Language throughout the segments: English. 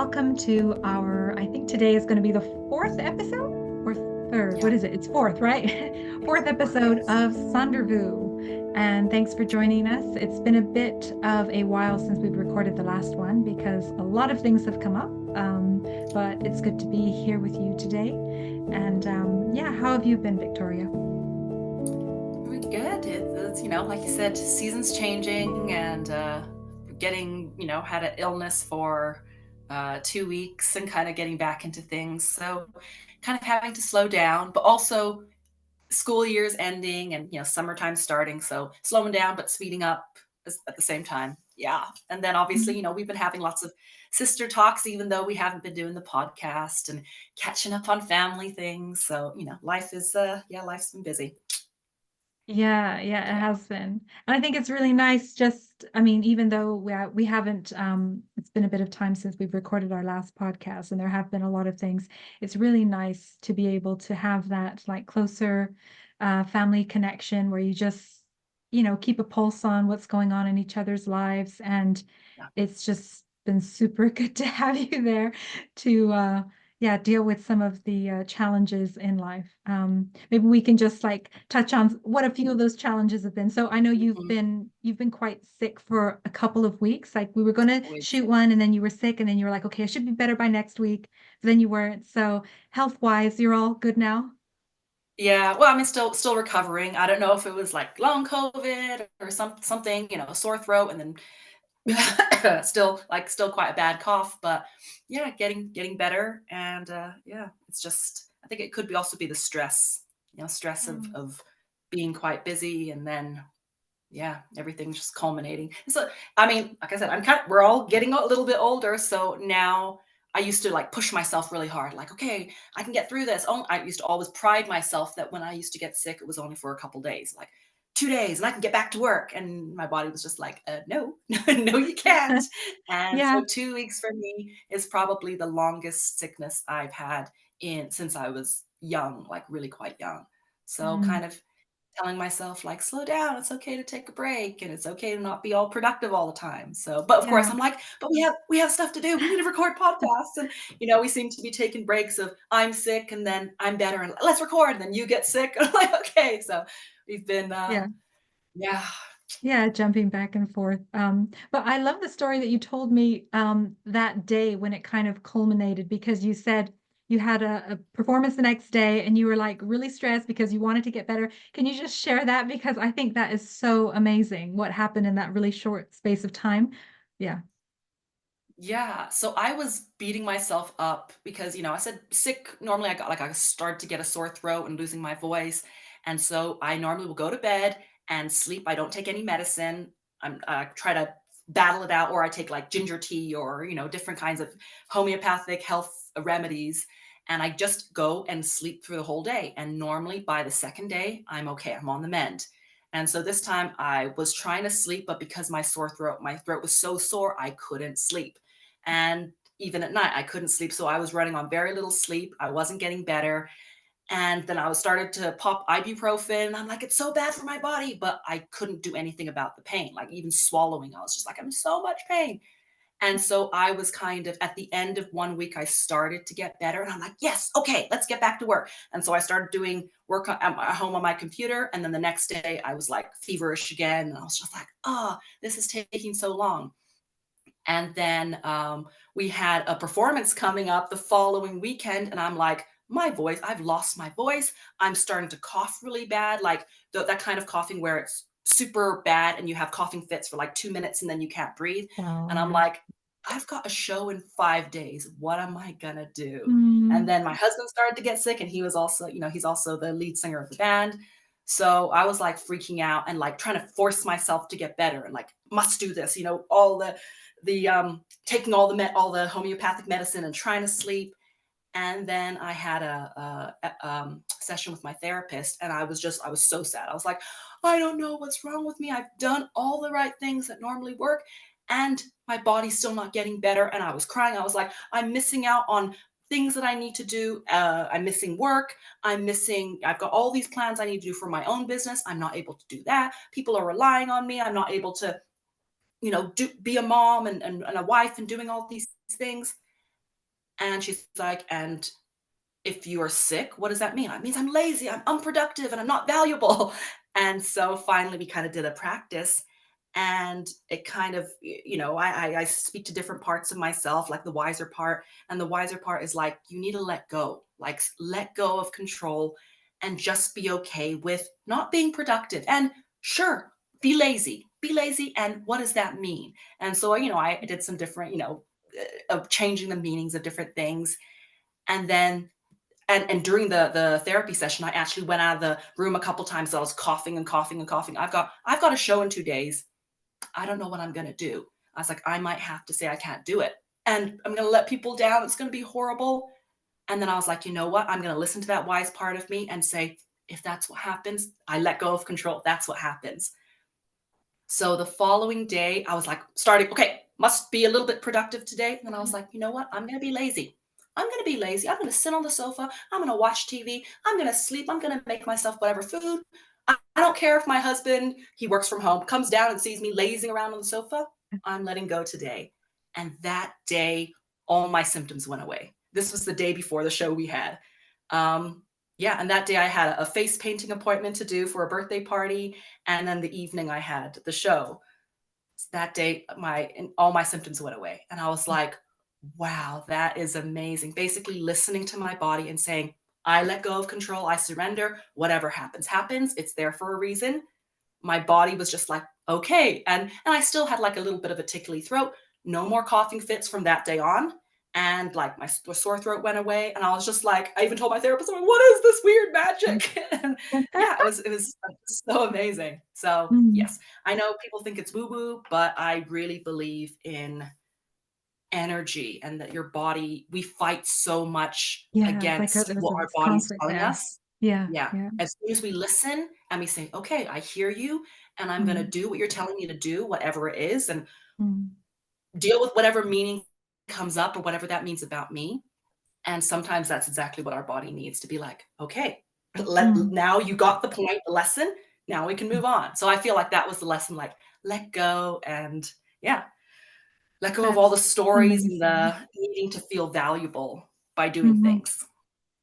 welcome to I think today is going to be the fourth episode or third. Yeah, What is it? It's fourth, right? Fourth fourth, episode yes. of Sondervous. And thanks for joining us. It's been a bit of a while since we've recorded the last one because a lot of things have come up. But it's good to be here with you today. And yeah, how have you been, Victoria? We're good. It's like you said, seasons changing and had an illness for 2 weeks and kind of getting back into things. So kind of having to slow down, but also school year's ending and, summertime starting. So slowing down, but speeding up at the same time. Yeah. And then obviously, we've been having lots of sister talks, even though we haven't been doing the podcast and catching up on family things. So, life's been busy. Yeah, yeah, it Yeah. has been. And I think it's really nice just, I mean, even though we haven't it's been a bit of time since we've recorded our last podcast and there have been a lot of things. It's really nice to be able to have that like closer family connection where you just, keep a pulse on what's going on in each other's lives. And Yeah. it's just been super good to have you there to yeah, deal with some of the challenges in life. Maybe we can just like touch on what a few of those challenges have been. So I know Mhm. you've been quite sick for a couple of weeks. Like we were going to Always. shoot one, and then you were sick, and then you were like, okay, I should be better by next week. But then you weren't. So health wise, you're all good now. Yeah, well, I mean, still recovering. I don't know if it was like long COVID or something, sore throat, and then still quite a bad cough. But yeah, getting better, and yeah, it's just I think it could be also be the stress, stress of Mm. of being quite busy, and then yeah, everything's just culminating. So, I mean, like I said, we're all getting a little bit older. So now I used to like push myself really hard, like, okay, I can get through this. Oh, I used to always pride myself that when I used to get sick, it was only for a couple days, like 2 days, and I can get back to work. And my body was just like, no, no, you can't. And Yeah, so 2 weeks for me is probably the longest sickness I've had in since I was young, like really quite young. So mm, kind of telling myself like, "Slow down, it's okay to take a break, and it's okay to not be all productive all the time." So, but of course, yeah. I'm like, "But we have stuff to do. We need to record podcasts." And, we seem to be taking breaks of I'm sick and then I'm better and let's record, and then you get sick. I'm like, "Okay." So, we've been Yeah. yeah. Yeah, jumping back and forth. But I love the story that you told me that day when it kind of culminated because you said you had a performance the next day and you were like really stressed because you wanted to get better. Can you just share that? Because I think that is so amazing what happened in that really short space of time. Yeah. Yeah, so I was beating myself up because, I said sick. Normally, I start to get a sore throat and losing my voice, and so I normally will go to bed and sleep. I don't take any medicine. I try to battle it out, or I take like ginger tea or different kinds of homeopathic health remedies, and I just go and sleep through the whole day. And normally by the second day, I'm okay. I'm on the mend. And so this time I was trying to sleep, but because my throat was so sore, I couldn't sleep. And even at night, I couldn't sleep. So I was running on very little sleep. I wasn't getting better. And then I was started to pop ibuprofen. And I'm like, it's so bad for my body. But I couldn't do anything about the pain. Like even swallowing, I was just like, I'm in so much pain. And so I was kind of at the end of 1 week, I started to get better. And I'm like, yes, okay, let's get back to work. And so I started doing work at home on my computer. And then the next day, I was like feverish again. And I was just like, oh, this is taking so long. And then we had a performance coming up the following weekend. And I'm like, my voice, I've lost my voice. I'm starting to cough really bad, like that kind of coughing where it's super bad and you have coughing fits for like 2 minutes and then you can't breathe. Wow, And I'm yeah. like, I've got a show in 5 days. What am I going to do? And Mm, then my husband started to get sick and he was also, he's also the lead singer of the band. So I was like freaking out and like trying to force myself to get better and like must do this, all the taking all the homeopathic medicine and trying to sleep. And then I had a session with my therapist, and I was so sad. I was like, I don't know what's wrong with me. I've done all the right things that normally work, and my body's still not getting better. And I was crying. I was like, I'm missing out on things that I need to do. I'm missing work. I've got all these plans I need to do for my own business. I'm not able to do that. People are relying on me. I'm not able to be a mom and a wife and doing all these things. And she's like, "And if you are sick, what does that mean?" It means I'm lazy, I'm unproductive, and I'm not valuable. And so finally, we kind of did a practice, and it kind of, I speak to different parts of myself, like the wiser part, and the wiser part is like you need to let go, like let go of control, and just be okay with not being productive. And sure, be lazy, and what does that mean? And so I did some different, of changing the meanings of different things, and then and during the therapy session, I actually went out of the room a couple times. I was coughing and coughing and coughing. I've got a show in 2 days. I don't know what I'm gonna do. I was like, I might have to say I can't do it, and I'm gonna let people down. It's gonna be horrible. And then I was like, you know what? I'm gonna listen to that wise part of me and say, if that's what happens, I let go of control. That's what happens. So the following day, I was like, starting, okay, must be a little bit productive today. And then I was like, you know what? I'm going to be lazy. I'm going to be lazy. I'm going to sit on the sofa. I'm going to watch TV. I'm going to sleep. I'm going to make myself whatever food. I don't care if my husband, he works from home, comes down and sees me lazing around on the sofa. I'm letting go today. And that day, all my symptoms went away. This was the day before the show we had. Yeah, and that day I had a face painting appointment to do for a birthday party, and then the evening I had the show. That day, all my symptoms went away, and I was like, "Wow, that is amazing." Basically, listening to my body and saying, "I let go of control. I surrender. Whatever happens, happens. It's there for a reason." My body was just like, "Okay." And I still had like a little bit of a tickly throat. No more coughing fits from that day on. And like my sore throat went away. And I was just like, I even told my therapist, I'm like, what is this weird magic? And yeah, it was so amazing. So Mm. yes, I know people think it's woo-woo, but I really believe in energy and that your body, we fight so much Yeah, it's like against there's what a our this body's conflict telling there. us. Yeah, Yeah. yeah. As soon as we listen and we say, "Okay, I hear you, and I'm gonna Mm, do what you're telling me to do, whatever it is, and mm, deal with whatever meaning comes up or whatever that means about me." And sometimes that's exactly what our body needs to be like, "Okay, mm, now you got the point, the lesson, now we can mm. move on." So I feel like that was the lesson, like, let go and yeah, let go of all That's the stories and amazing. the needing to feel valuable by doing Mhm. things.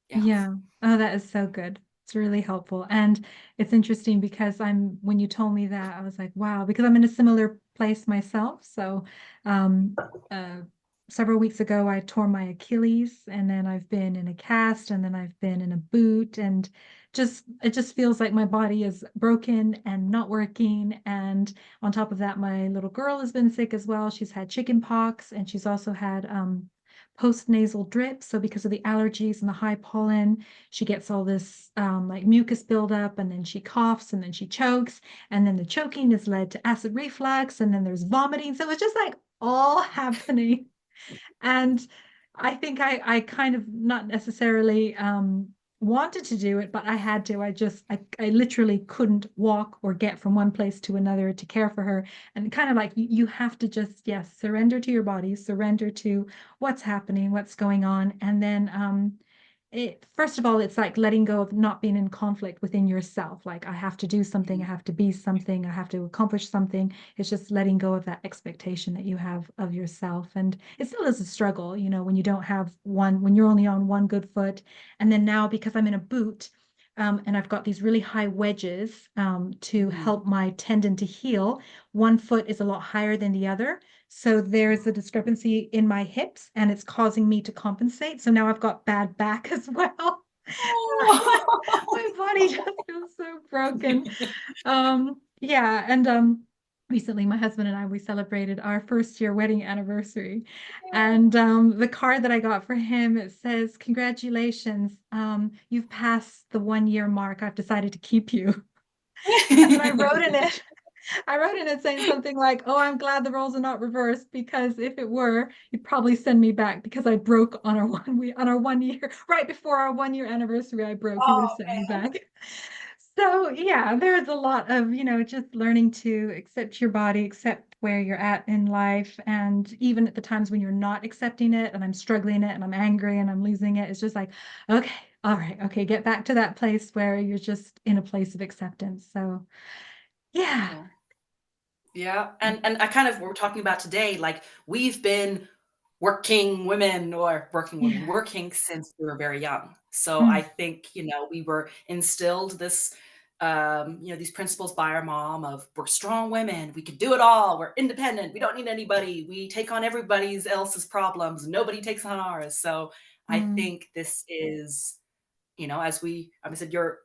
Yeah. Yeah. Oh, that is so good. It's really helpful. And it's interesting because when you told me that, I was like, wow, because I'm in a similar place myself. So, um, uh, several weeks ago, I tore my Achilles, and then I've been in a cast, and then I've been in a boot, and it just feels like my body is broken and not working. And on top of that, my little girl has been sick as well. She's had chicken pox, and she's also had, post-nasal drip. So because of the allergies and the high pollen, she gets all this like mucus buildup, and then she coughs, and then she chokes, and then the choking has led to acid reflux, and then there's vomiting. So it's just like all happening. And I think I kind of not necessarily wanted to do it, but I had to. I literally couldn't walk or get from one place to another to care for her. And kind of like you have to just, yes, surrender to your body, surrender to what's happening, what's going on. And then first of all, it's like letting go of not being in conflict within yourself. Like I have to do something, I Mhm. have to be something, I have to accomplish something. It's just letting go of that expectation that you have of yourself. And it still is a struggle, when you don't have one, when you're only on one good foot. And then now, because I'm in a boot, and I've got these really high wedges to Mhm. help my tendon to heal. One foot is a lot higher than the other. So there's a discrepancy in my hips, and it's causing me to compensate. So now I've got bad back as well. Oh. My body just feels so broken. Yeah, and recently my husband and I, we celebrated our first year wedding anniversary. And the card that I got for him, it says, "Congratulations, you've passed the 1 year mark. I've decided to keep you." And then I wrote in it, I wrote in it saying something like, "Oh, I'm glad the roles are not reversed, because if it were, you'd probably send me back because I broke on our on our 1 year, right before our 1 year anniversary, I broke. You would have Oh, sent me back." So yeah, there's a lot of, just learning to accept your body, accept where you're at in life. And even at the times when you're not accepting it, and I'm struggling it, and I'm angry, and I'm losing it, it's just like, okay, all right, okay, get back to that place where you're just in a place of acceptance. So yeah. yeah. Yeah, and I kind of we're talking about today, like, we've been working women or working women, Yeah. working since we were very young. So I Mm, think, we were instilled this, these principles by our mom of we're strong women, we can do it all, we're independent, we don't need anybody, we take on everybody's else's problems, nobody takes on ours. So I mm, think this is, as I said, you're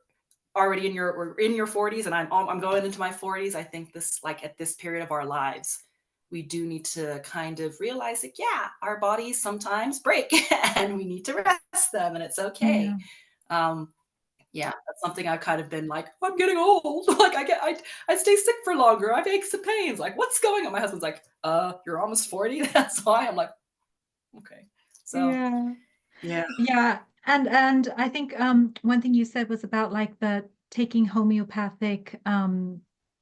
already we're in your 40s and I'm going into my 40s. I think this, like, at this period of our lives, we do need to kind of realize that, yeah, our bodies sometimes break and we need to rest them and it's okay. yeah. Um, yeah, that's something I've kind of been like, I'm getting old. Like I stay sick for longer. I have aches and pains. Like, what's going on? My husband's like, you're almost 40. That's why. I'm like, okay. So Yeah. yeah. Yeah, and I think one thing you said was about like the taking homeopathic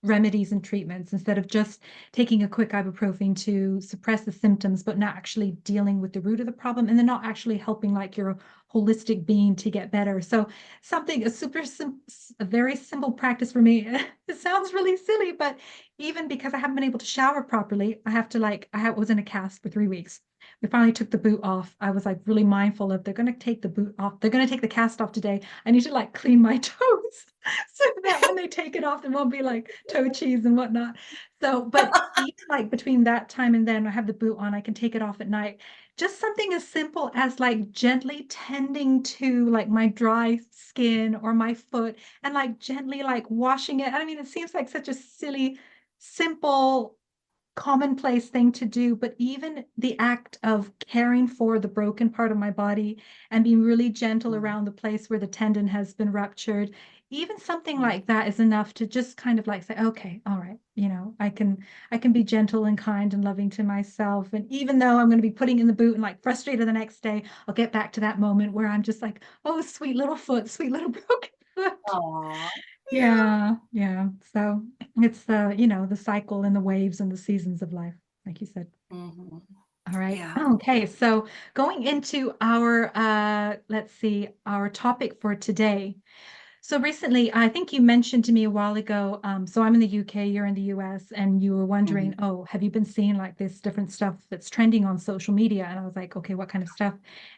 remedies and treatments instead of just taking a quick ibuprofen to suppress the symptoms, but not actually dealing with the root of the problem, and then not actually helping like your holistic being to get better. So something a very simple practice for me. It sounds really silly, but even because I haven't been able to shower properly, I have to like was in a cast for 3 weeks. We finally took the boot off. I was like really mindful of they're going to take the boot off. They're going to take the cast off today. I need to like clean my toes so that when they take it off, there won't be like toe cheese and whatnot. So, but even like between that time and then I have the boot on, I can take it off at night. Just something as simple as like gently tending to like my dry skin or my foot and like gently like washing it. I mean, it seems like such a silly, simple commonplace thing to do, but even the act of caring for the broken part of my body and being really gentle Mm, around the place where the tendon has been ruptured, even something mm. like that is enough to just kind of like say, okay, all right, I can be gentle and kind and loving to myself. And even though I'm going to be putting in the boot and like frustrated the next day, I'll get back to that moment where I'm just like, oh, sweet little foot, sweet little broken foot. Aw, yeah. Yeah, yeah. So it's the cycle and the waves and the seasons of life, like you said. Mhm. All right. Yeah. Okay, so going into our let's see, our topic for today. So recently, I think you mentioned to me a while ago, so I'm in the UK, you're in the US, and you were wondering, Mhm. oh, have you been seeing like this different stuff that's trending on social media? And I was like, okay, what kind of stuff?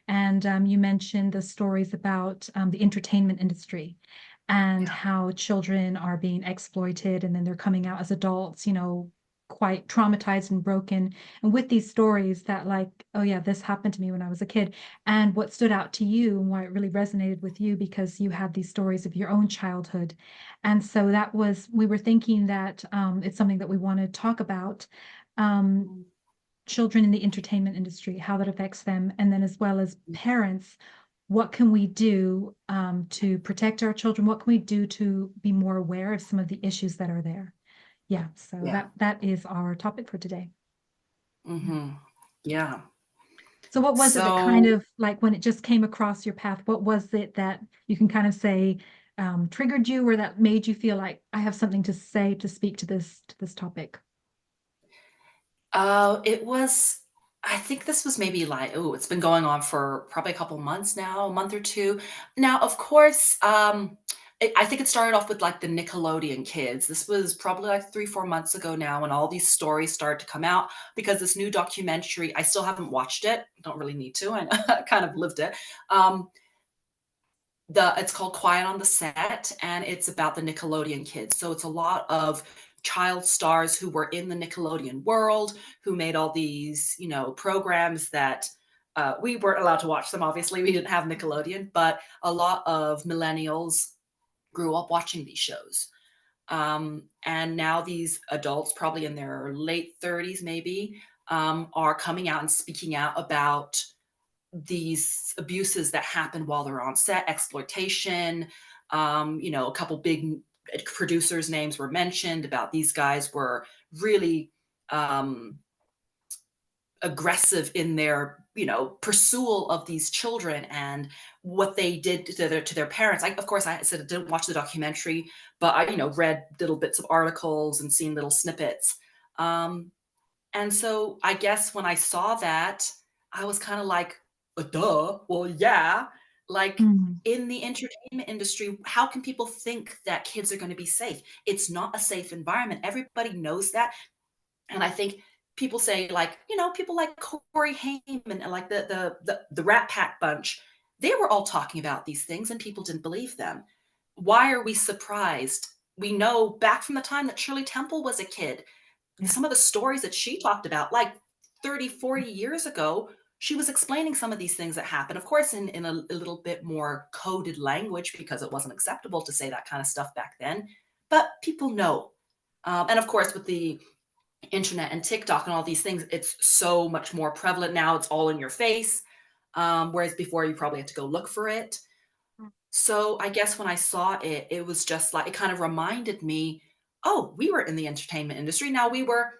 And you mentioned the stories about the entertainment industry and Yeah. how children are being exploited and then they're coming out as adults, quite traumatized and broken. And with these stories that like, oh yeah, this happened to me when I was a kid. And what stood out to you and why it really resonated with you because you had these stories of your own childhood. And so we were thinking that it's something that we want to talk about. Um, Mm, Children in the entertainment industry, how that affects them, and then as well as mm. parents, what can we do to protect our children? What can we do to be more aware of some of the issues that are there? Yeah, so Yeah. that is our topic for today. Yeah. Mhm. Yeah. So what was it that kind So, of like when it just came across your path, what was it that you can kind of say triggered you or that made you feel like I have something to say to speak to this topic? it was I think this was maybe like, oh, it's been going on for probably a couple months now, a month or 2. Now, of course, I think it started off with, like, the Nickelodeon kids. This was probably, like, 3, 4 months ago now when all these stories started to come out because this new documentary I still haven't watched it, don't really need to, I kind of lived it. Um, it's called Quiet on the Set, and it's about the Nickelodeon kids. So it's a lot of child stars who were in the Nickelodeon world, who made all these, programs that we weren't allowed to watch them. Obviously, we didn't have Nickelodeon, but a lot of millennials grew up watching these shows. And now these adults, probably in their late 30s, maybe, are coming out and speaking out about these abuses that happen while they're on set, exploitation. A couple big producers' names were mentioned about these guys were really um, aggressive in their pursuit of these children and what they did to their parents. Of course, I said I didn't watch the documentary, but I read little bits of articles and seen little snippets. Um, and so I guess when I saw that, I was kinda like, duh, well, yeah." Like, Mm, in the entertainment industry, how can people think that kids are gonna be safe? It's not a safe environment. Everybody knows that, and I think people say, like, people like Corey Haim and like the Rat Pack bunch, they were all talking about these things and people didn't believe them. Why are we surprised? We know back from the time that Shirley Temple was a kid, Yeah. some of the stories that she talked about, like 30, 40 years ago, she was explaining some of these things that happen, of course, in a little bit more coded language because it wasn't acceptable to say that kind of stuff back then. But people know. And of course, with the internet and TikTok and all these things, it's so much more prevalent now. It's all in your face. Whereas before, you probably had to go look for it. So I guess when I saw it, it was just like, it kind of reminded me, oh, we were in the entertainment industry. Now we were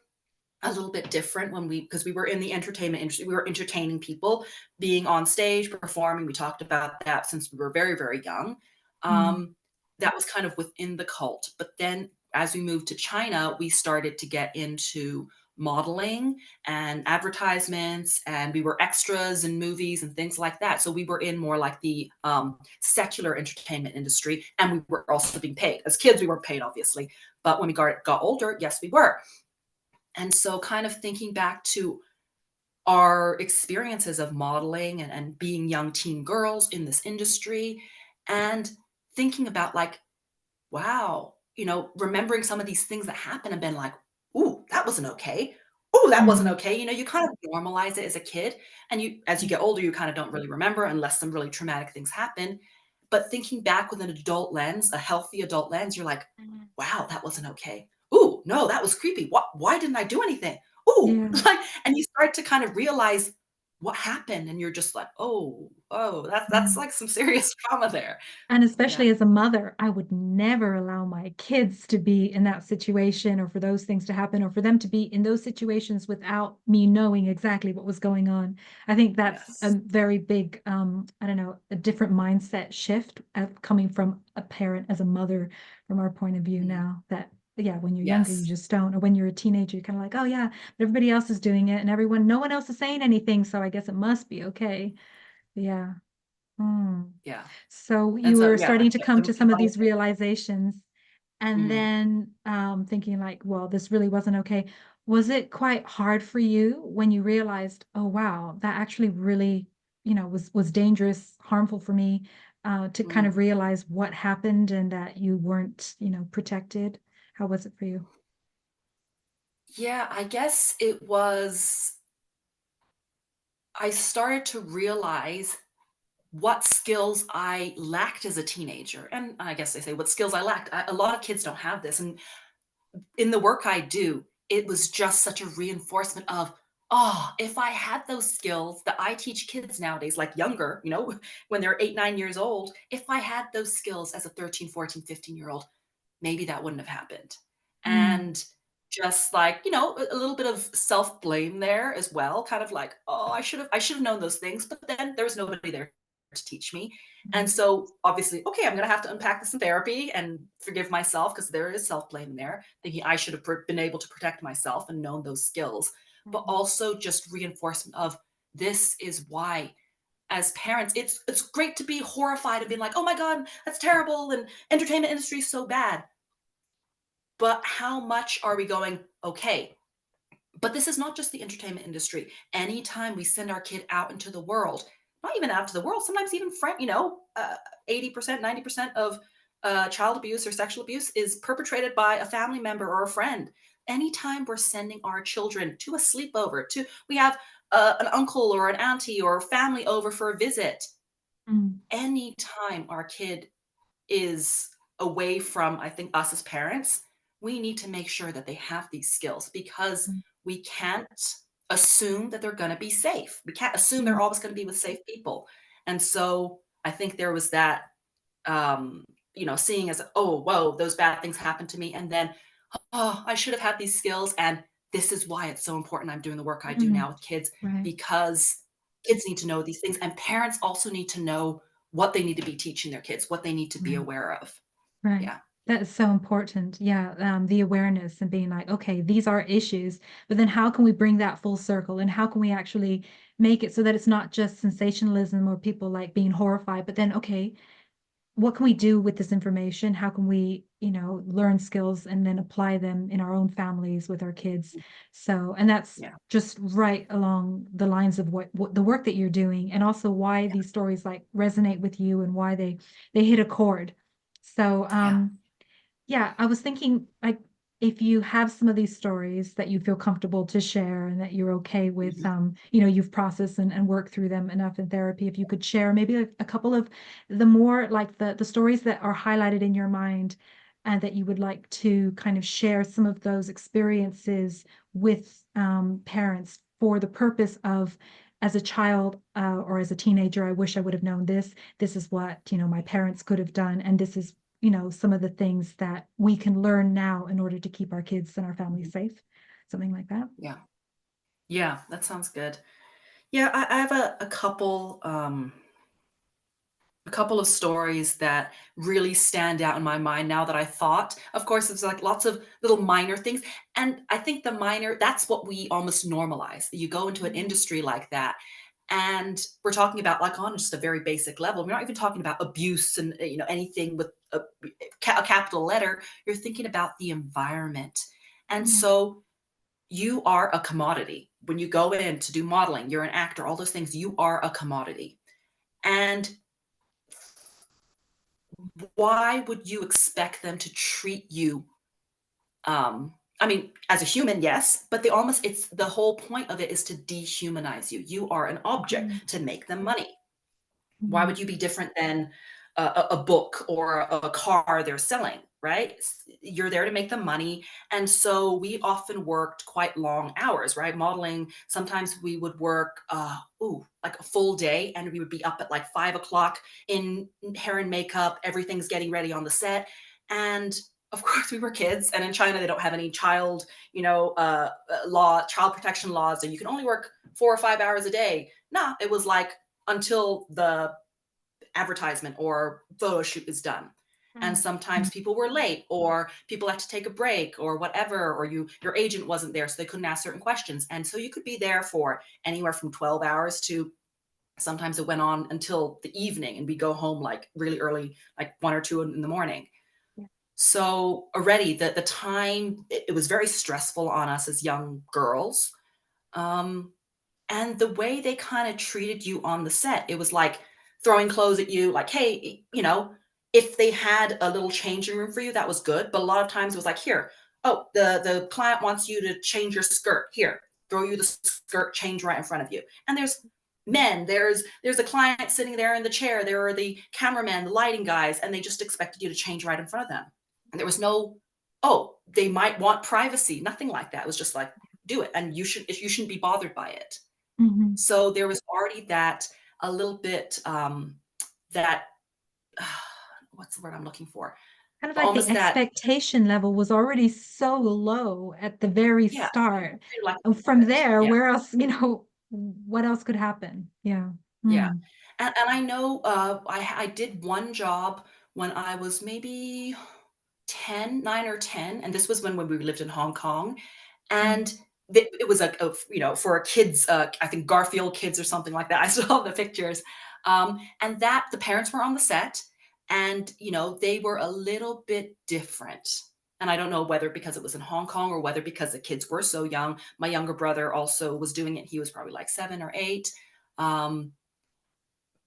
a little bit different because we were in the entertainment industry. We were entertaining people, being on stage, performing. We talked about that since we were very, very young. Mm. Um, that was kind of within the cult. But then as we moved to China, we started to get into modeling and advertisements, and we were extras in movies and things like that. So we were in more like the secular entertainment industry, and we were also being paid. As kids, we weren't paid, obviously. But when we got older, yes, we were. And so kind of thinking back to our experiences of modeling and being young teen girls in this industry and thinking about like, wow, remembering some of these things that happen and been like, ooh, that wasn't okay. Ooh, that wasn't Mm. okay. You kind of normalize it as a kid. And as you get older, you kind of don't really remember unless some really traumatic things happen. But thinking back with an adult lens, a healthy adult lens, you're like, Mm. wow, that wasn't okay. Ooh, no, that was creepy. Why didn't I do anything? Ooh, Yeah. like, and you start to kind of realize what happened, and you're just like, oh, that's Mm. like some serious trauma there. And Yeah. especially as a mother, I would never allow my kids to be in that situation or for those things to happen or for them to be in those situations without me knowing exactly what was going on. I think that's a Yes. very big, I don't know, a different mindset shift coming from a parent as a mother from our point of view Mhm. now that, yeah, when you're younger, you Yes. just don't. Or when you're a teenager, you're kind of like, oh, yeah, but everybody else is doing it and no one else is saying anything. So I guess it must be okay. Yeah. Mm. Yeah. So And you so, were yeah, starting to come to the some of these mindset. realizations and Mhm. then thinking like, well, this really wasn't okay. Was it quite hard for you when you realized, oh wow, that actually really, was dangerous, harmful for me, to kind of Mm. realize what happened and that you weren't, protected? How was it for you? Yeah, I guess it was I started to realize what skills I lacked as a teenager, and I guess they say what skills I lacked. A lot of kids don't have this, and in the work I do, it was just such a reinforcement of, oh, if I had those skills that I teach kids nowadays, like younger, when they're 8, 9 years old, if I had those skills as a 13, 14, 15-year-old, maybe that wouldn't have happened. Mm. And just like, a little bit of self-blame there as well, kind of like, oh, I should have known those things, but then there was nobody there to teach me. Mm. And so obviously, okay, I'm gonna have to unpack this in therapy and forgive myself because there is self-blame there, thinking I should have been able to protect myself and known those skills, but Mm. also just reinforcement of this is why as parents, it's great to be horrified and being like, oh my God, that's terrible, and entertainment industry is so bad. But how much are we going, okay, but this is not just the entertainment industry. Anytime we send our kid out into the world, not even out to the world, sometimes even 80%, 90% of child abuse or sexual abuse is perpetrated by a family member or a friend. Anytime we're sending our children to a sleepover, we have an uncle or an auntie or family over for a visit. Mm. Anytime our kid is away from, I think, us as parents, we need to make sure that they have these skills because Mm. we can't assume that they're going to be safe. We can't assume they're Mm. always going to be with safe people. And so I think there was that, seeing as, oh, whoa, those bad things happened to me. And then, oh, I should have had these skills. And this is why it's so important I'm doing the work I do Mm. now with kids Right. because kids need to know these things. And parents also need to know what they need to be teaching their kids, what they need to be Right. aware of. Right. Yeah. That is so important. Yeah, the awareness and being like, okay, these are issues, but then how can we bring that full circle and how can we actually make it so that it's not just sensationalism or people like being horrified, but then, okay, what can we do with this information? How can we, learn skills and then apply them in our own families with our kids? So, and that's Yeah. just right along the lines of what the work that you're doing, and also why these stories like resonate with you and why they hit a chord. So, Yeah. yeah, I was thinking like if you have some of these stories that you feel comfortable to share and that you're okay with, Mhm. you've processed and worked through them enough in therapy, if you could share maybe a couple of the more like the stories that are highlighted in your mind and that you would like to kind of share some of those experiences with parents for the purpose of as a child or as a teenager, I wish I would have known this. This is what, my parents could have done, and this is some of the things that we can learn now in order to keep our kids and our families Mhm. safe, something like that. Yeah. Yeah, that sounds good. Yeah, I have a couple of stories that really stand out in my mind now that I thought. Of course, it's like lots of little minor things. And I think the minor, that's what we almost normalize. You go into an Mhm. industry like that, and we're talking about like on just a very basic level. We're not even talking about abuse and anything with a capital letter. You're thinking about the environment. And Mm, so you are a commodity. When you go in to do modeling, you're an actor, all those things, you are a commodity. And why would you expect them to treat you I mean, as a human, yes, but they almost it's the whole point of it is to dehumanize you. You are an object mhm, to make them money. Why mhm, would you be different than a book or a car they're selling, right? You're there to make them money. And so we often worked quite long hours, right? Modeling, sometimes we would work, like a full day, and we would be up at like 5 o'clock in hair and makeup, everything's getting ready on the set. And of course, we were kids, and in China, they don't have any child protection laws, so you can only work 4 or 5 hours a day. Nah, it was like until the advertisement or photo shoot is done. And mm, sometimes people were late or people had to take a break or whatever, or your agent wasn't there, so they couldn't ask certain questions. And so you could be there for anywhere from 12 hours to sometimes it went on until the evening, and we go home like really early, like 1 or 2 in the morning. yeah, So already the time it was very stressful on us as young girls. Um, and the way they kind of treated you on the set, it was like throwing clothes at you, like, hey, if they had a little changing room for you, that was good. But a lot of times it was like, here, oh, the client wants you to change your skirt. Here, throw you the skirt, change right in front of you. And there's men, there's a client sitting there in the chair, there are the cameramen, the lighting guys, and they just expected you to change right in front of them. And there was no, oh, they might want privacy, nothing like that. It was just like, do it, and you shouldn't be bothered by it. mhm. So there was already that a little bit, that what's the word I'm looking for? Kind of like the Almost that expectation level was already so low at the very yeah, start. they like And a from bit. there, Yeah, where else, what else could happen? Yeah. yeah. Mm, And I know, I did one job when I was maybe 9 or 10, and this was when we lived in Hong Kong, mm, and it was for a kids, I think Garfield Kids or something like that. I still have the pictures. And that the parents were on the set, and they were a little bit different. And I don't know whether because it was in Hong Kong or whether because the kids were so young. My younger brother also was doing it. He was probably like 7 or 8. Um,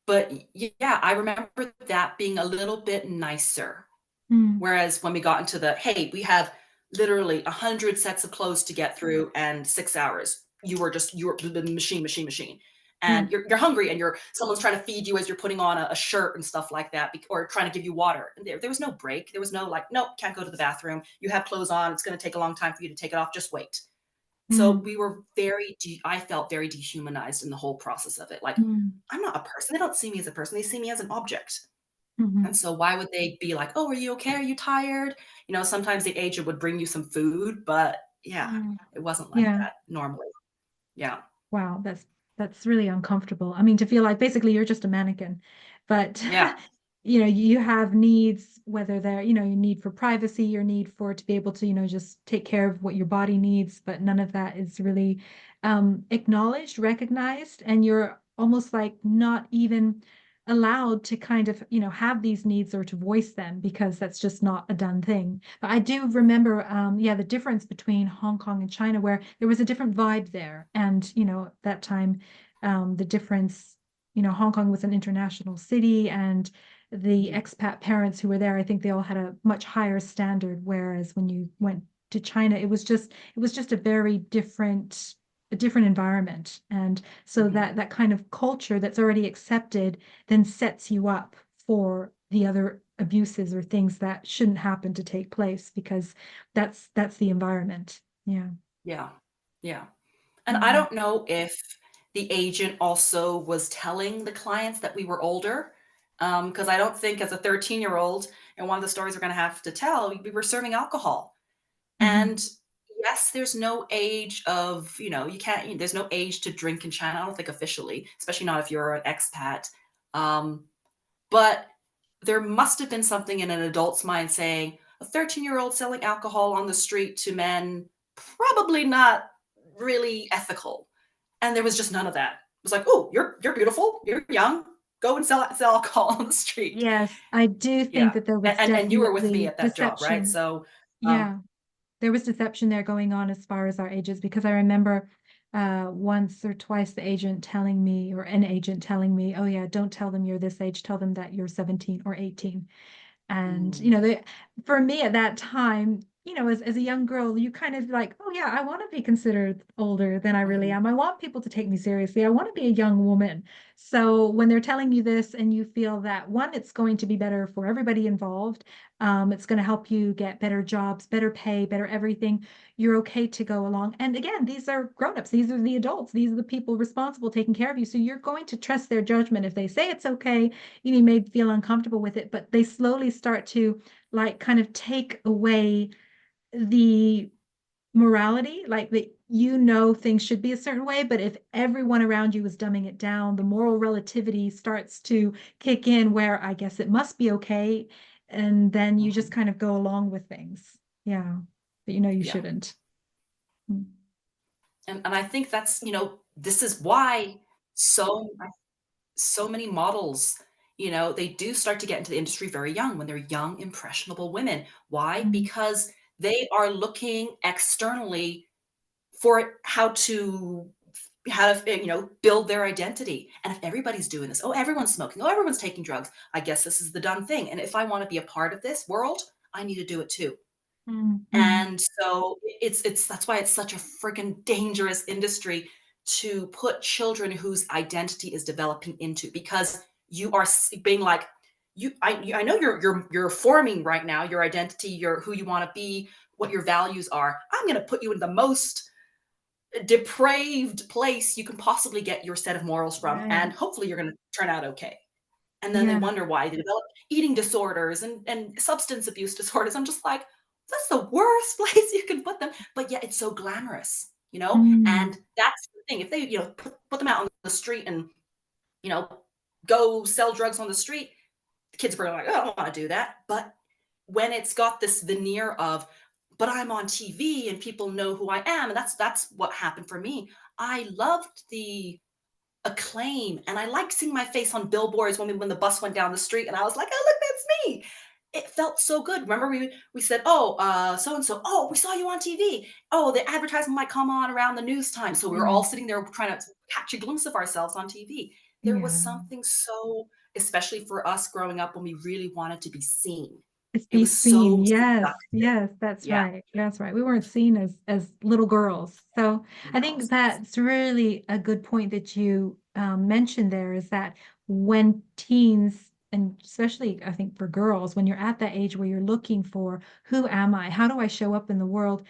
but yeah, I remember that being a little bit nicer. mm, Whereas when we got into hey, we have literally 100 sets of clothes to get through and 6 hours. You were the machine, machine, machine. yeah. And you're hungry, and someone's trying to feed you as you're putting on a shirt and stuff like that, or trying to give you water. And there was no break. There was no like, nope, can't go to the bathroom. You have clothes on. It's going to take a long time for you to take it off. Just wait. So Mm, we were I felt very dehumanized in the whole process of it. Like, mm, I'm not a person. They don't see me as a person. They see me as an object. And mhm, so why would they be like, "Oh, are you okay? Are you tired?" Sometimes the agent would bring you some food, but yeah, mm. it wasn't like Yeah. that normally. Yeah. Wow, that's really uncomfortable. I mean, to feel like basically you're just a mannequin, but Yeah. you have needs, whether they're, your need for privacy, your need for to be able to, just take care of what your body needs, but none of that is really acknowledged, recognized, and you're almost like not even allowed to kind of, have these needs or to voice them because that's just not a done thing. But I do remember, yeah, the difference between Hong Kong and China, where there was a different vibe there. And, that time, the difference, Hong Kong was an international city, and the Mhm. expat parents who were there, I think they all had a much higher standard. Whereas when you went to China, it was just a different environment. And so Mhm. that kind of culture that's already accepted then sets you up for the other abuses or things that shouldn't happen to take place, because that's the environment. Yeah. Yeah. Yeah. And I Mm. don't know if the agent also was telling the clients that we were older, because I don't think as a 13-year-old, and one of the stories we're gonna have to tell, we were serving alcohol. Mhm. And yes, there's no age of, you can't, there's no age to drink in China, I don't think officially, especially not if you're an expat. Um, but there must have been something in an adult's mind saying, a 13-year-old selling alcohol on the street to men, probably not really ethical. And there was just none of that. It was like, "Oh, you're beautiful, you're young, go and sell alcohol on the street." Yes, I do think Yeah, that there was and you were with me definitely at that job, right? deception. So, um Yeah. There was deception there going on as far as our ages, because I remember once or twice the agent telling me, or an agent telling me, oh yeah, don't tell them you're this age, tell them that you're 17 or 18. And, Mm, for me at that time, as a young girl, you kind of like, oh yeah, I want to be considered older than I really mhm, am. I want people to take me seriously. I want to be a young woman. So when they're telling you this and you feel that, one, it's going to be better for everybody involved, it's going to help you get better jobs, better pay, better everything, you're okay to go along. And again, these are grown-ups, these are the adults, these are the people responsible taking care of you. So you're going to trust their judgment. If they say it's okay, you may feel uncomfortable with it, but they slowly start to like kind of take away the morality, like that, things should be a certain way, but if everyone around you is dumbing it down, the moral relativity starts to kick in, where I guess it must be okay, and then you just mhm, kind of go along with things. Yeah, but you yeah. shouldn't. Mm. And I think that's, this is why so many models, they do start to get into the industry very young when they're young, impressionable women. Why? Mm. Because they are looking externally for how to build their identity. And if everybody's doing this, oh, everyone's smoking, oh, everyone's taking drugs, I guess this is the done thing. And if I want to be a part of this world, I need to do it too. Mm. Mm. And so it's that's why it's such a freaking dangerous industry to put children whose identity is developing into, because you are being like, I know you're forming right now your identity, your who you want to be, what your values are. I'm going to put you in the most depraved place you can possibly get your set of morals from, Right. and hopefully you're going to turn out okay. And then they Yeah. wonder why they develop eating disorders and substance abuse disorders. I'm just like, that's the worst place you can put them. But yet it's so glamorous, Mm. And that's the thing. If they, put them out on the street and, you know, go sell drugs on the street, the kids were like, oh, I don't want to do that. But when it's got this veneer of, but I'm on TV and people know who I am, and that's what happened for me. I loved the acclaim, and I liked seeing my face on billboards when the bus went down the street, and I was like, "Oh, look, that's me." It felt so good. Remember we said, "Oh, so and so. Oh, we saw you on TV. Oh, the advertisement might come on around the news time." So we were all Mm. sitting there trying to catch a glimpse of ourselves on TV. There was Yeah. something so, especially for us growing up when we really wanted to be seen. It's It be was seen. so Yes, seductive. yes, that's Yeah. right. That's right. We weren't seen as little girls. So I No. think that's really a good point that you mentioned there, is that when teens, and especially I think for girls, when you're at that age where you're looking for, who am I? How do I show up in the world?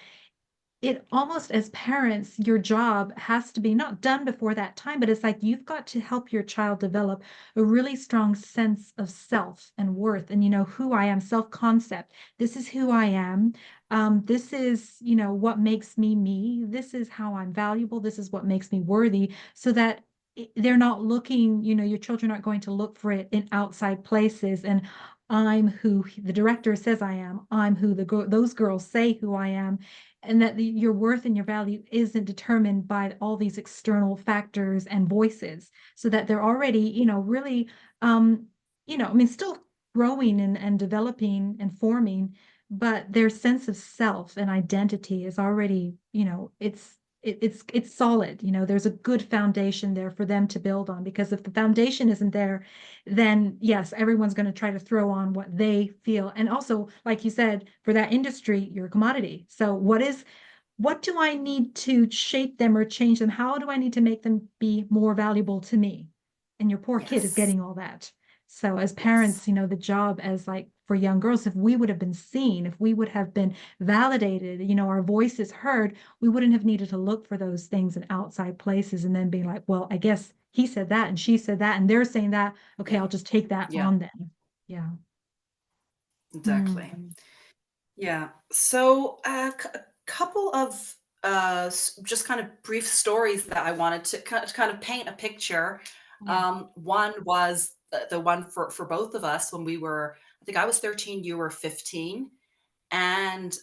It almost, as parents, your job has to be not done before that time, but it's like you've got to help your child develop a really strong sense of self and worth, and who I am, self-concept. This is who I am. This is, what makes me me. This is how I'm valuable. This is what makes me worthy, so that they're not looking, your children aren't going to look for it in outside places. And I'm who the director says I am. I'm who those girls say who I am, and that your worth and your value isn't determined by all these external factors and voices, so that they're already, really, um, I mean, still growing and developing and forming, but their sense of self and identity is already, it's solid. There's a good foundation there for them to build on, because if the foundation isn't there, then yes, everyone's going to try to throw on what they feel. And also, like you said, for that industry, you're a commodity. So what do I need to shape them or change them? How do I need to make them be more valuable to me? And your poor kid is Yes. getting all that. So as Yes. parents, the job as like for young girls, if we would have been seen, if we would have been validated, our voices heard, we wouldn't have needed to look for those things in outside places and then being like, well, I guess he said that and she said that and they're saying that. Okay, Yeah. I'll just take that Yeah. on then. Yeah. Exactly. Hmm. Yeah. So, a couple of just kind of brief stories that I wanted to kind of paint a picture. Yeah. One was the one for both of us when we were, I think I was 13, you were 15, and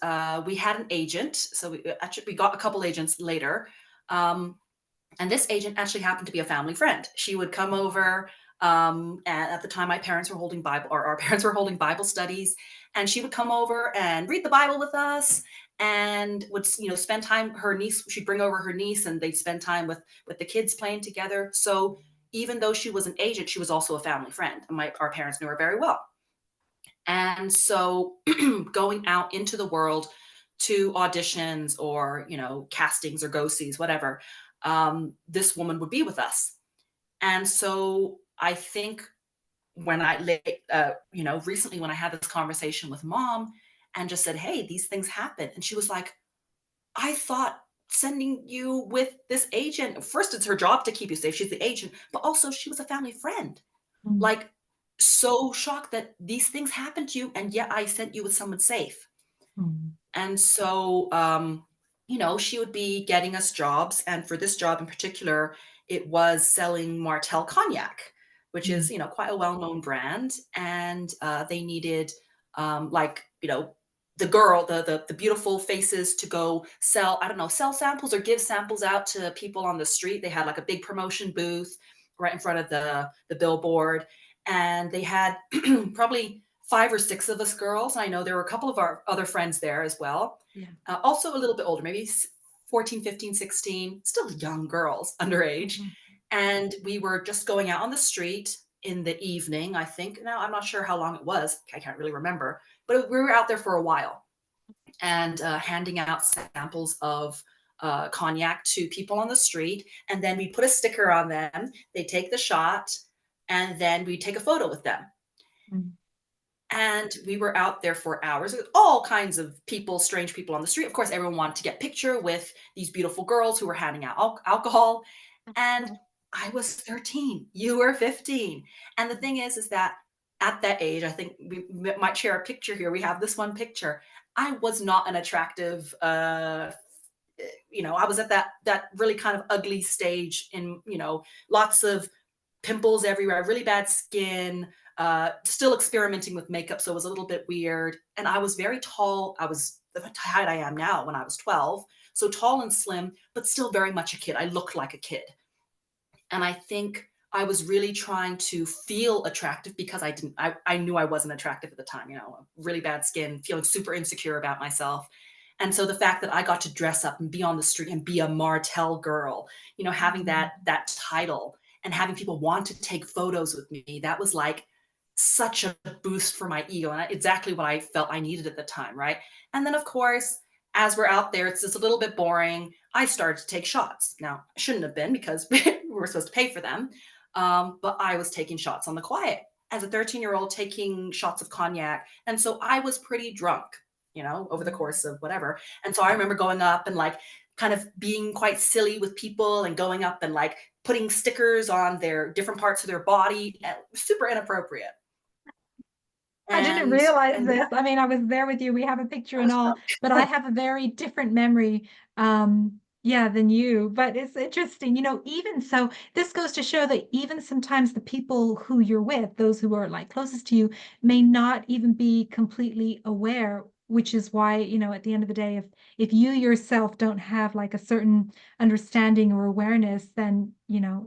we had an agent. So we got a couple agents later. Um, and this agent actually happened to be a family friend. She would come over, and at the time, my parents were holding Bible, or our parents were holding Bible studies, and she would come over and read the Bible with us, and would spend time. Her niece, she'd bring over her niece, and they'd spend time with the kids playing together. So even though she was an agent, she was also a family friend, and our parents knew her very well. And so going out into the world to auditions or, castings or go sees, whatever, this woman would be with us. And so I think when recently when I had this conversation with mom and just said, hey, these things happen. And she was like, I thought sending you with this agent, first, it's her job to keep you safe. She's the agent, but also she was a family friend. Mm. Like, so shocked that these things happened to you, and yet I sent you with someone safe. Mm. And so, she would be getting us jobs. And for this job in particular, it was selling Martell cognac, which Mm. is, quite a well known brand. And they needed, the girl, the beautiful faces to go sell, I don't know, sell samples or give samples out to people on the street. They had like a big promotion booth right in front of the billboard. And they had probably 5 or 6 of us girls. I know there were a couple of our other friends there as well. Yeah. Also a little bit older, maybe 14, 15, 16, still young girls, underage. Mhm. And we were just going out on the street in the evening, I think. Now, I'm not sure how long it was. I can't really remember. But we were out there for a while and handing out samples of cognac to people on the street. And then we put a sticker on them. They take the shot, and then we take a photo with them. Mm. And we were out there for hours, all kinds of people, strange people on the street. Of course, everyone wanted to get a picture with these beautiful girls who were handing out alcohol. And I was 13, you were 15. And the thing is that at that age, I think we might share a picture here. We have this one picture. I was not an attractive, I was at that really kind of ugly stage in, lots of pimples everywhere, really bad skin, still experimenting with makeup, so it was a little bit weird. And I was very tall. I was the height I am now when I was 12, so tall and slim, but still very much a kid. I looked like a kid. And I think I was really trying to feel attractive because I knew I wasn't attractive at the time, really bad skin, feeling super insecure about myself. And so the fact that I got to dress up and be on the street and be a Martell girl, having Mm. that title and having people want to take photos with me, that was like such a boost for my ego and exactly what I felt I needed at the time, right? And then of course, as we're out there, it's just a little bit boring. I started to take shots. Now, I shouldn't have been because we were supposed to pay for them. But I was taking shots on the quiet as a 13-year-old taking shots of cognac. And so I was pretty drunk, over the Mm. course of whatever. And so I remember going up and like kind of being quite silly with people and going up and like putting stickers on their different parts of their body, super inappropriate. I didn't And realize and yeah, this. I mean, I was there with you. We have a picture I and was all, drunk. but I have a very different memory. yeah, than you. But it's interesting, even so, this goes to show that even sometimes the people who you're with, those who are like closest to you, may not even be completely aware, which is why, at the end of the day, if you yourself don't have like a certain understanding or awareness, then,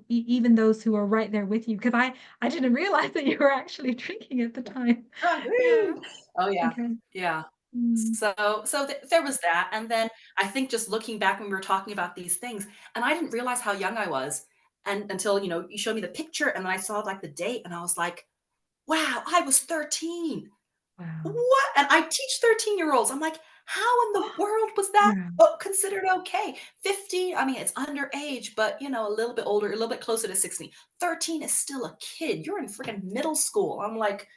even those who are right there with you, because I didn't realize that you were actually drinking at the time. Drunk, Yeah. woo! Oh, yeah. Okay. Yeah. Mm. So there was that, and then I think just looking back when we were talking about these things, and I didn't realize how young I was, and until, you showed me the picture, and then I saw, like, the date, and I was like, "Wow, I was 13. Wow. What?" And I teach 13-year-olds. I'm like, "How in the world was that, Yeah. considered okay?" 15, I mean, it's underage, but, a little bit older, a little bit closer to 16. 13 is still a kid. You're in freaking middle school. I'm like,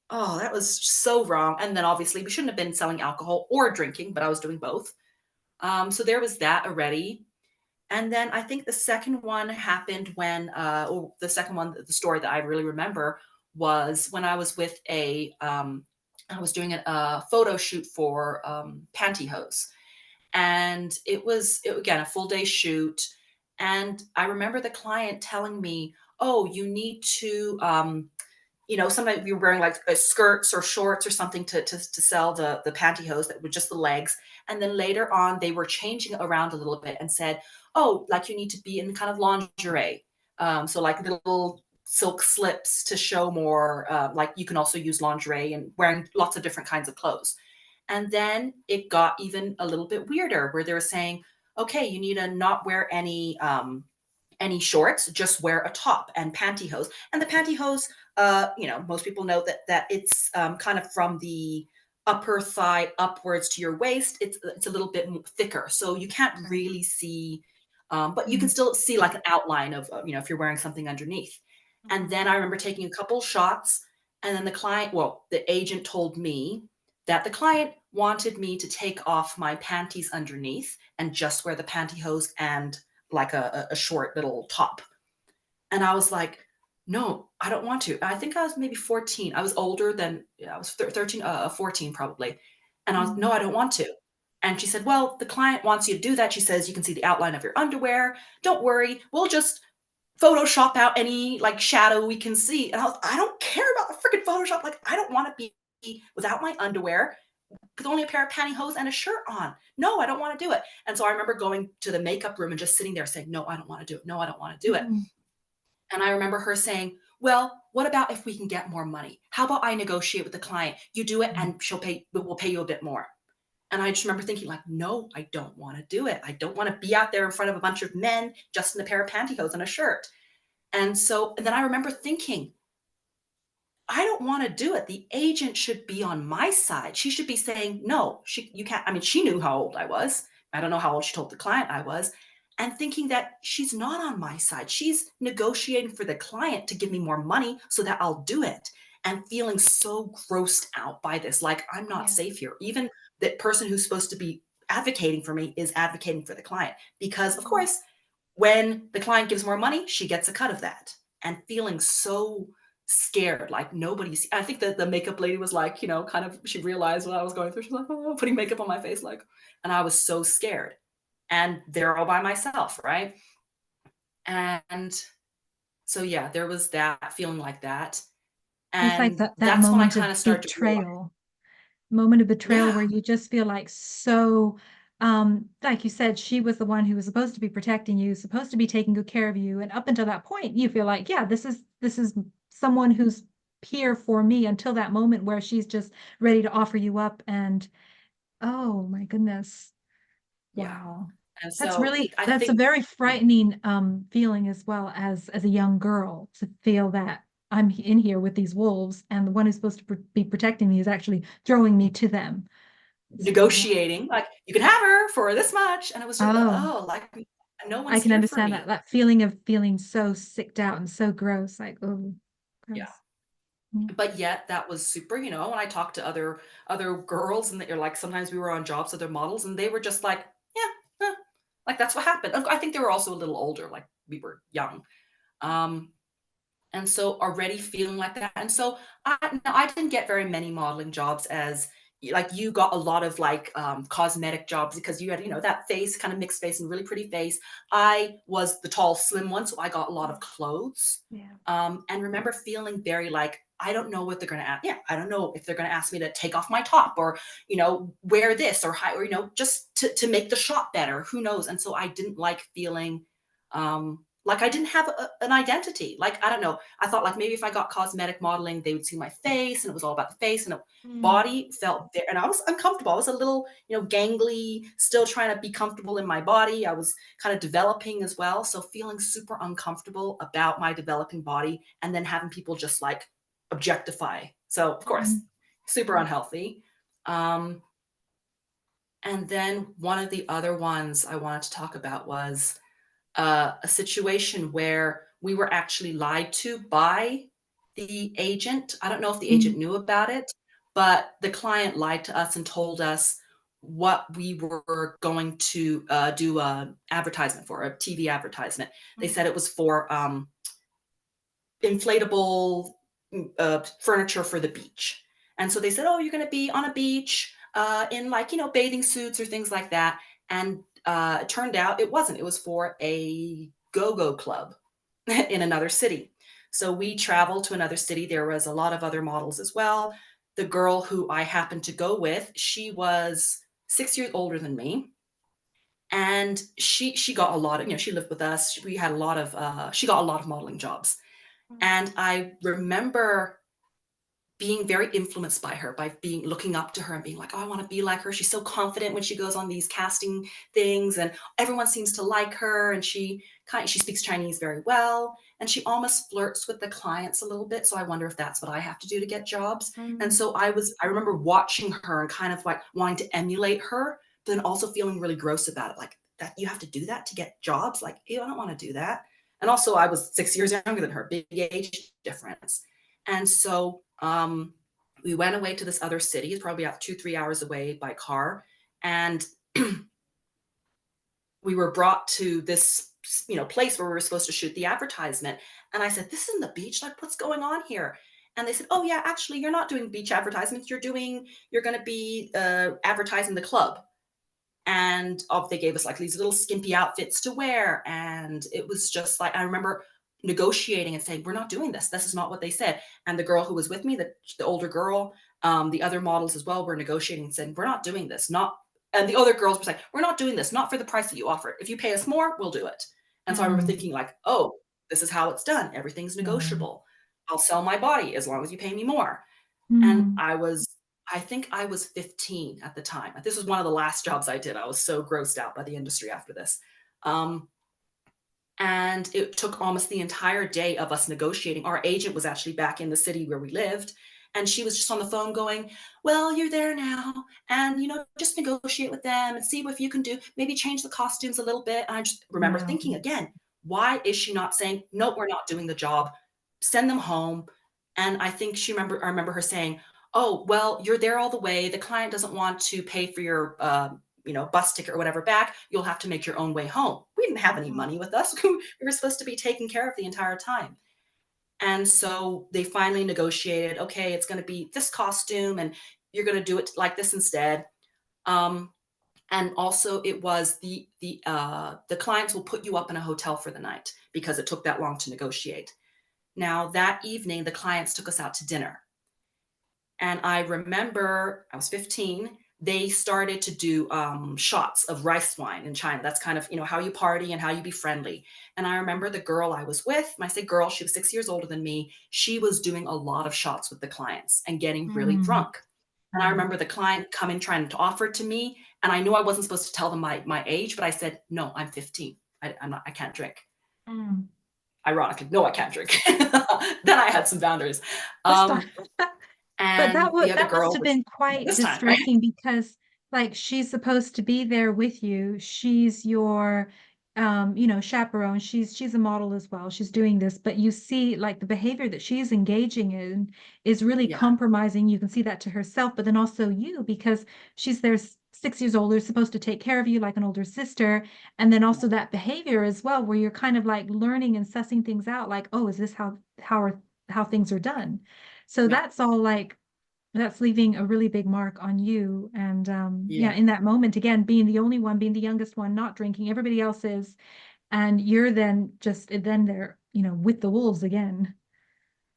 "Oh, that was so wrong." And then obviously we shouldn't have been selling alcohol or drinking, but I was doing both. So there was that already. And then I think the second one happened when, or the second one, the story that I really remember was when I was with I was doing a photo shoot for pantyhose. And again, a full day shoot. And I remember the client telling me, "Oh, you need to, sometimes we were wearing like skirts or shorts or something to sell the pantyhose that were just the legs. And then later on, they were changing it around a little bit and said, oh, like you need to be in kind of lingerie. So like little silk slips to show more, like you can also use lingerie and wearing lots of different kinds of clothes. And then it got even a little bit weirder where they were saying, okay, you need to not wear any shorts, just wear a top and pantyhose. And the pantyhose, most people know that it's kind of from the upper thigh upwards to your waist. It's a little bit thicker, so you can't Okay. really see, but you can Mm. still see like an outline of if you're wearing something underneath. And Mhm. then I remember taking a couple shots, and then the agent told me that the client wanted me to take off my panties underneath and just wear the pantyhose and like a short little top. And I was like, no, I don't want to. I think I was maybe 14. I was older than, yeah, I was 13, 14 probably. And I was, no, Mm. I don't want to. And she said, well, the client wants you to do that. She says, you can see the outline of your underwear. Don't worry. We'll just Photoshop out any like shadow we can see. And I don't care about the freaking Photoshop. Like, I don't want to be without my underwear with only a pair of pantyhose and a shirt on. No, I don't want to do it. And so I remember going to the makeup room and just sitting there saying, no, I don't want to do it. No, I don't want to do it. Mhm. And I remember her saying, well, what about if we can get more money? How about I negotiate with the client? You do it Mm. and we'll pay you a bit more. And I just remember thinking, like, no, I don't want to do it. I don't want to be out there in front of a bunch of men just in a pair of pantyhose and a shirt. And then I remember thinking, I don't want to do it. The agent should be on my side. She should be saying, no, you can't. I mean, she knew how old I was. I don't know how old she told the client I was. And thinking that she's not on my side. She's negotiating for the client to give me more money so that I'll do it. And feeling so grossed out by this, like I'm not Yeah. safe here. Even the person who's supposed to be advocating for me is advocating for the client. Because, of Mhm. course, when the client gives more money, she gets a cut of that. And feeling so scared, like nobody's. I think that the makeup lady was like, kind of, she realized what I was going through. She's like, oh, putting makeup on my face, like, and I was so scared. And they're all by myself, right? And so, yeah, there was that feeling like that. It's like And that that's when I moment kind of of started to realize, moment of betrayal yeah, where you just feel like so, like you said, she was the one who was supposed to be protecting you, supposed to be taking good care of you, and up until that point, you feel like, yeah, this is someone who's here for me until that moment where she's just ready to offer you up, and oh my goodness. yeah. Wow. And That's so really I that's a think, very frightening, feeling as well as a young girl to feel that I'm in here with these wolves and the one who's supposed to be protecting me is actually throwing me to them. So, negotiating, like, you can have her for this much. And it was just, oh, oh, like, no I one's can here for understand that me. that feeling of feeling so sicked out and so gross, like, oh, Yeah. gross. Mm. But yet that was super, when I talked to other girls and that you're like sometimes we were on jobs, other models, and they were just like, yeah, like that's what happened. I think they were also a little older, like we were young. Um, and so already feeling like that. And so I didn't get very many modeling jobs as like you got a lot of like cosmetic jobs because you had, that face, kind of mixed face and really pretty face. I was the tall, slim one, so I got a lot of clothes. Yeah. And remember feeling very like, I don't know what they're going to ask. Yeah, I don't know if they're going to ask me to take off my top or, wear this or high, or, just to make the shot better. Who knows? And so I didn't like feeling like I didn't have an identity. Like, I don't know. I thought like maybe if I got cosmetic modeling, they would see my face and it was all about the face and Mm, body felt there. And I was uncomfortable. I was a little, gangly, still trying to be comfortable in my body. I was kind of developing as well. So feeling super uncomfortable about my developing body and then having people just like objectify. So of course, mm, super unhealthy. Um, and then one of the other ones I wanted to talk about was a situation where we were actually lied to by the agent. I don't know if the mm, agent knew about it, but the client lied to us and told us what we were going to do a advertisement for, a TV advertisement. They mm, said it was for inflatable furniture for the beach. And so they said, oh, you're going to be on a beach in like, bathing suits or things like that. And it turned out it wasn't. It was for a go-go club in another city. So we traveled to another city. There was a lot of other models as well. The girl who I happened to go with, she was 6 years older than me. And she got a lot of, she lived with us. We had a lot of, she got a lot of modeling jobs. mm, And I remember being very influenced by her, by being looking up to her and being like, "Oh, I wanna be like her. She's so confident when she goes on these casting things, and everyone seems to like her, and she speaks Chinese very well, and she almost flirts with the clients a little bit, so I wonder if that's what I have to do to get jobs." And mm, so I remember watching her and kind of, like, wanting to emulate her, but then also feeling really gross about it, like, "That you have to do that to get jobs? Like, ew, I don't wanna do that." And also, I was 6 years younger than her, big age difference. And so we went away to this other city. It's probably about 2, 3 hours away by car. And we were brought to this, place where we were supposed to shoot the advertisement. And I said, this isn't the beach. Like, what's going on here? And they said, oh, yeah, actually, you're not doing beach advertisements. You're going to be advertising the club. And they gave us like these little skimpy outfits to wear. And it was just like, I remember negotiating and saying, we're not doing this. This is not what they said. And the girl who was with me, the older girl, the other models as well, were negotiating and saying, we're not doing this. Not, and the other girls were saying, we're not doing this, not for the price that you offer. If you pay us more, we'll do it. And so I remember mm, thinking like, oh, this is how it's done. Everything's yeah. negotiable. I'll sell my body as long as you pay me more. And Mm, I think I was 15 at the time. This was one of the last jobs I did. I was so grossed out by the industry after this. Um, and it took almost the entire day of us negotiating. Our agent was actually back in the city where we lived. And she was just on the phone going, well, you're there now. And, just negotiate with them and see if you can do, maybe change the costumes a little bit. And I just remember wow. thinking again, why is she not saying, no, we're not doing the job? Send them home. And I remember her saying, oh, well, you're there all the way. The client doesn't want to pay for your, bus ticket or whatever back. You'll have to make your own way home. We didn't have any Mm, money with us. We were supposed to be taken care of the entire time. And so they finally negotiated, okay, it's going to be this costume and you're going to do it like this instead. Um, and also it was the clients will put you up in a hotel for the night because it took that long to negotiate. Now that evening, the clients took us out to dinner. And I remember I was 15. They started to do shots of rice wine in China. That's kind of how you party and how you be friendly. And I remember the girl I was with. When I say girl, she was 6 years older than me. She was doing a lot of shots with the clients and getting really mm, drunk. And I mm, remember the client coming trying to offer it to me, and I knew I wasn't supposed to tell them my age, but I said no, I'm 15. I'm not. I can't drink. mm. Ironically, no, I can't drink. Then I had some boundaries. Gosh darn. Um, But and the other that must girl have was been quite this time, right? distressing because like she's supposed to be there with you. She's your chaperone. She's a model as well. She's doing this, but you see like the behavior that she's engaging in is really Yeah, compromising. You can see that to herself, but then also you because she's there 6 years older, supposed to take care of you like an older sister. And then yeah, also that behavior as well, where you're kind of like learning and sussing things out, like, oh, is this how things are done? So yeah, that's all like That's leaving a really big mark on you. And yeah, Yeah. in that moment, again, being the only one, being the youngest one, not drinking, everybody else is, and you're then just then they're, with the wolves again.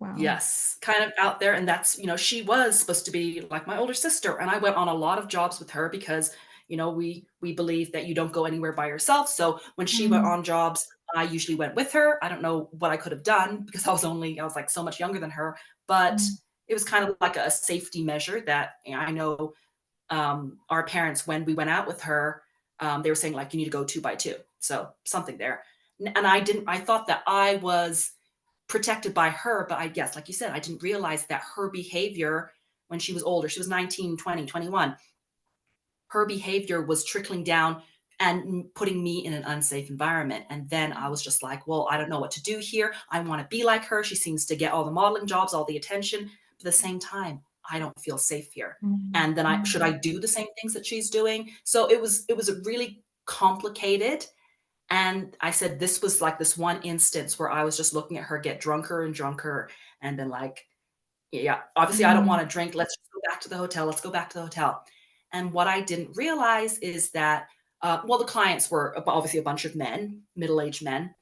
Wow. Yes, kind of out there, and that's she was supposed to be like my older sister, and I went on a lot of jobs with her because, we believe that you don't go anywhere by yourself, so when she went Mm, on jobs, I usually went with her. I don't know what I could have done because I was, like, so much younger than her, but mm, it was kind of like a safety measure that, I know, our parents, when we went out with her, they were saying, like, "You need to go 2 by 2." So, something there. N and I thought that I was protected by her, but I guess, like you said, I didn't realize that her behavior when she was older, she was 19, 20, 21. Her behavior was trickling down and putting me in an unsafe environment. And then I was just like, well, I don't know what to do here. I want to be like her. She seems to get all the modeling jobs, all the attention. But at the same time, I don't feel safe here. mm, And then I should I mm, do the same things that she's doing? So it was a really complicated, and I said this was like this one instance where I was just looking at her get drunker and drunker and then like, yeah, obviously I don't mm, want to drink. Let's just go back to the hotel. Let's go back to the hotel. And what I didn't realize is that, well, the clients were obviously a bunch of men, middle-aged men.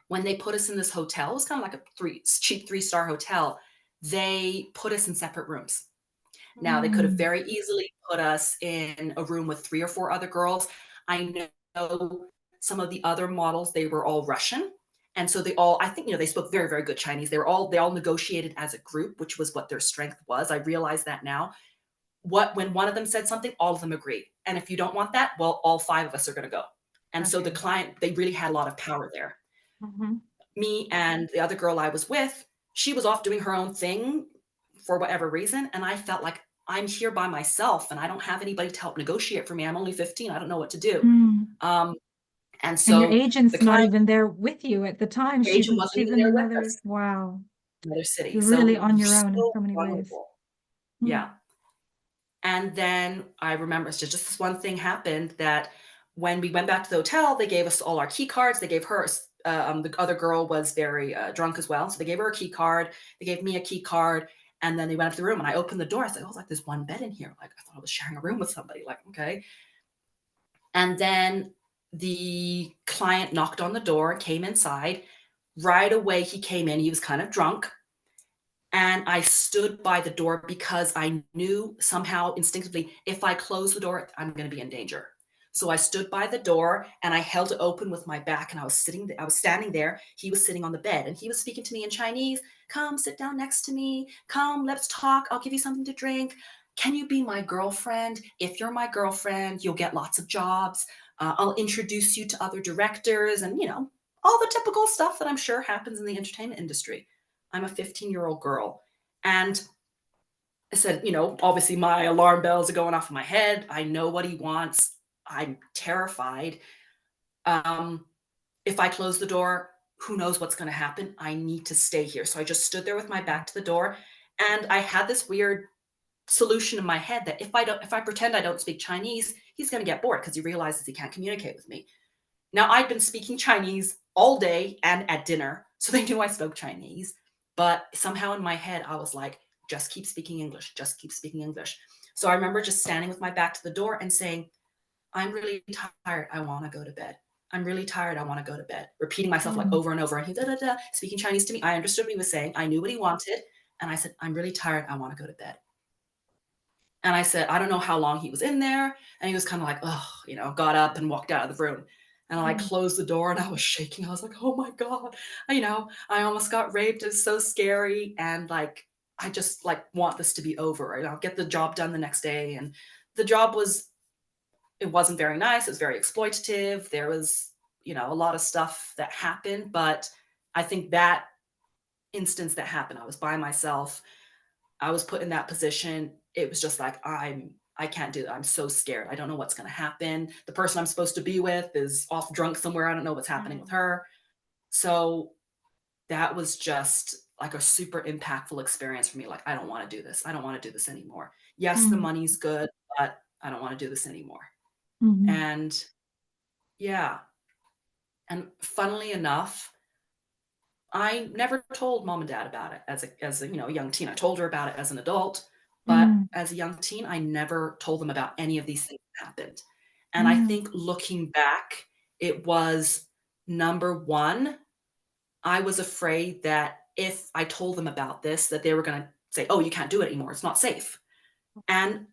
When they put us in this hotel, it was kind of like a cheap 3-star hotel. They put us in separate rooms. Now, they could have mm, very easily put us in a room with 3 or 4 other girls. I know some of the other models, they were all Russian, and so they all I think, they spoke very, very good Chinese. They all negotiated as a group, which was what their strength was. I realize that now. When one of them said something, all of them agreed, and if you don't want that, well, all 5 of us are gonna go. And so the okay. client, they really had a lot of power there. Hmm. Me and the other girl I was with, she was off doing her own thing for whatever reason, and I felt like I'm here by myself and I don't have anybody to help negotiate for me. I'm only 15. I don't know what to do. Mm. Um, and And your so the agent's not client even there with you at the time. She's agent in, wasn't she's even in there with another, us, wow. another city. You're really So on your own in so so many ways. vulnerable. Mm. Yeah. And then I remember just this one thing happened that when we went back to the hotel, they gave us all our key cards. They gave her, the other girl was very drunk as well. So they gave her a key card. They gave me a key card. And then they went up to the room and I opened the door. I said, oh, like there's one bed in here. Like I thought I was sharing a room with somebody. Like, okay. And then the client knocked on the door, came inside. Right away, he came in. He was kind of drunk. And I stood by the door because I knew somehow instinctively, if I close the door, I'm going to be in danger. So I stood by the door and I held it open with my back and I was standing there. He was sitting on the bed and he was speaking to me in Chinese. Come sit down next to me. Come, let's talk. I'll give you something to drink. Can you be my girlfriend? If you're my girlfriend, you'll get lots of jobs. I'll introduce you to other directors and, all the typical stuff that I'm sure happens in the entertainment industry. I'm a 15-year-old girl. And I said, obviously my alarm bells are going off in my head. I know what he wants. I'm terrified. Um, if I close the door, who knows what's going to happen? I need to stay here. So I just stood there with my back to the door. And I had this weird solution in my head that if I pretend I don't speak Chinese, he's going to get bored because he realizes he can't communicate with me. Now, I'd been speaking Chinese all day and at dinner, so they knew I spoke Chinese. But somehow in my head, I was like, just keep speaking English, just keep speaking English. So I remember just standing with my back to the door and saying, I'm really tired. I want to go to bed. I'm really tired. I want to go to bed. Repeating myself like Mm. over and over. And he da da da, speaking Chinese to me. I understood what he was saying. I knew what he wanted. And I said, I'm really tired. I want to go to bed. And I said, I don't know how long he was in there. And he was kind of like, oh, got up and walked out of the room. And I like Mm. closed the door and I was shaking. I was like, oh my God. I almost got raped. It's so scary. And like, I just like want this to be over. I'll get the job done the next day. And the job it wasn't very nice. It was very exploitative. There was, a lot of stuff that happened. But I think that instance that happened, I was by myself. I was put in that position. It was just like, I can't do that. I'm so scared. I don't know what's going to happen. The person I'm supposed to be with is off drunk somewhere. I don't know what's happening with Mm. her. So that was just like a super impactful experience for me. Like, I don't want to do this. I don't want to do this anymore. Yes, the Mm. money's good, but I don't want to do this anymore. Mhm. And yeah. And funnily enough, I never told mom and dad about it as a young teen. I told her about it as an adult. But Mm, as a young teen, I never told them about any of these things that happened. And I mm, think looking back, it was number 1, I was afraid that if I told them about this, that they were gonna say, "Oh, you can't do it anymore. It's not safe." And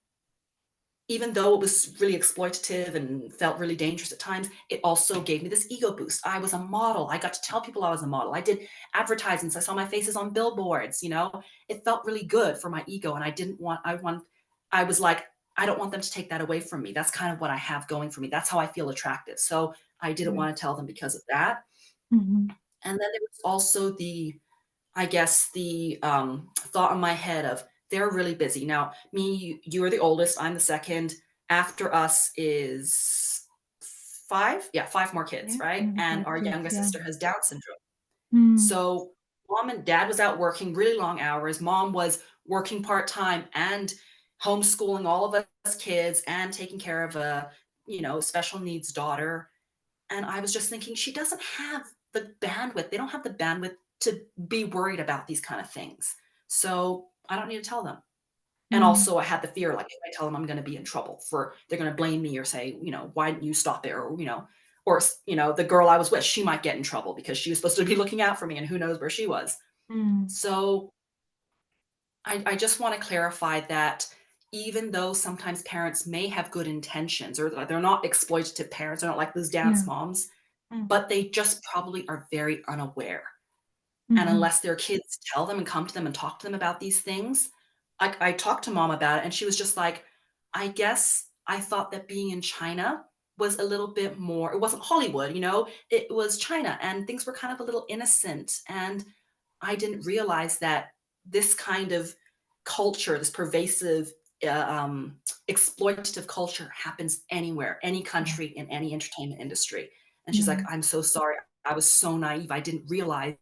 even though it was really exploitative and felt really dangerous at times, it also gave me this ego boost. I was a model. I got to tell people I was a model. I did advertisements. I saw my faces on billboards, you know? It felt really good for my ego, and I was like, I don't want them to take that away from me. That's kind of what I have going for me. That's how I feel attractive. So I didn't right. want to tell them because of that. Mhm. And then there was also I guess thought in my head of they're really busy. Now, you are the oldest, I'm the second. After us is 5? Yeah, 5 more kids, Yeah, right? another And 5 our kids, youngest yeah. sister has Down syndrome. Mm, So, mom and dad was out working really long hours. Mom was working part-time and homeschooling all of us kids and taking care of a, special needs daughter. And I was just thinking, she doesn't have the bandwidth. They don't have the bandwidth to be worried about these kind of things. So I don't need to tell them. And mm, also I had the fear, like if I tell them I'm going to be in trouble they're going to blame me or say, why didn't you stop it? Or the girl I was with, she might get in trouble because she was supposed to be looking out for me and who knows where she was. mm, So I just want to clarify that even though sometimes parents may have good intentions or they're not exploitative parents, they're not like those dance yeah, moms, mm, but they just probably are very unaware. And mhm, unless their kids tell them and come to them and talk to them about these things, I talked to mom about it and she was just like, I guess I thought that being in China was a little bit more, it wasn't Hollywood, it was China and things were kind of a little innocent. And I didn't realize that this kind of culture, this pervasive, exploitative culture happens anywhere, any yeah, country, in any entertainment industry. And she's like, yeah, I'm so sorry. I was so naive. I didn't realize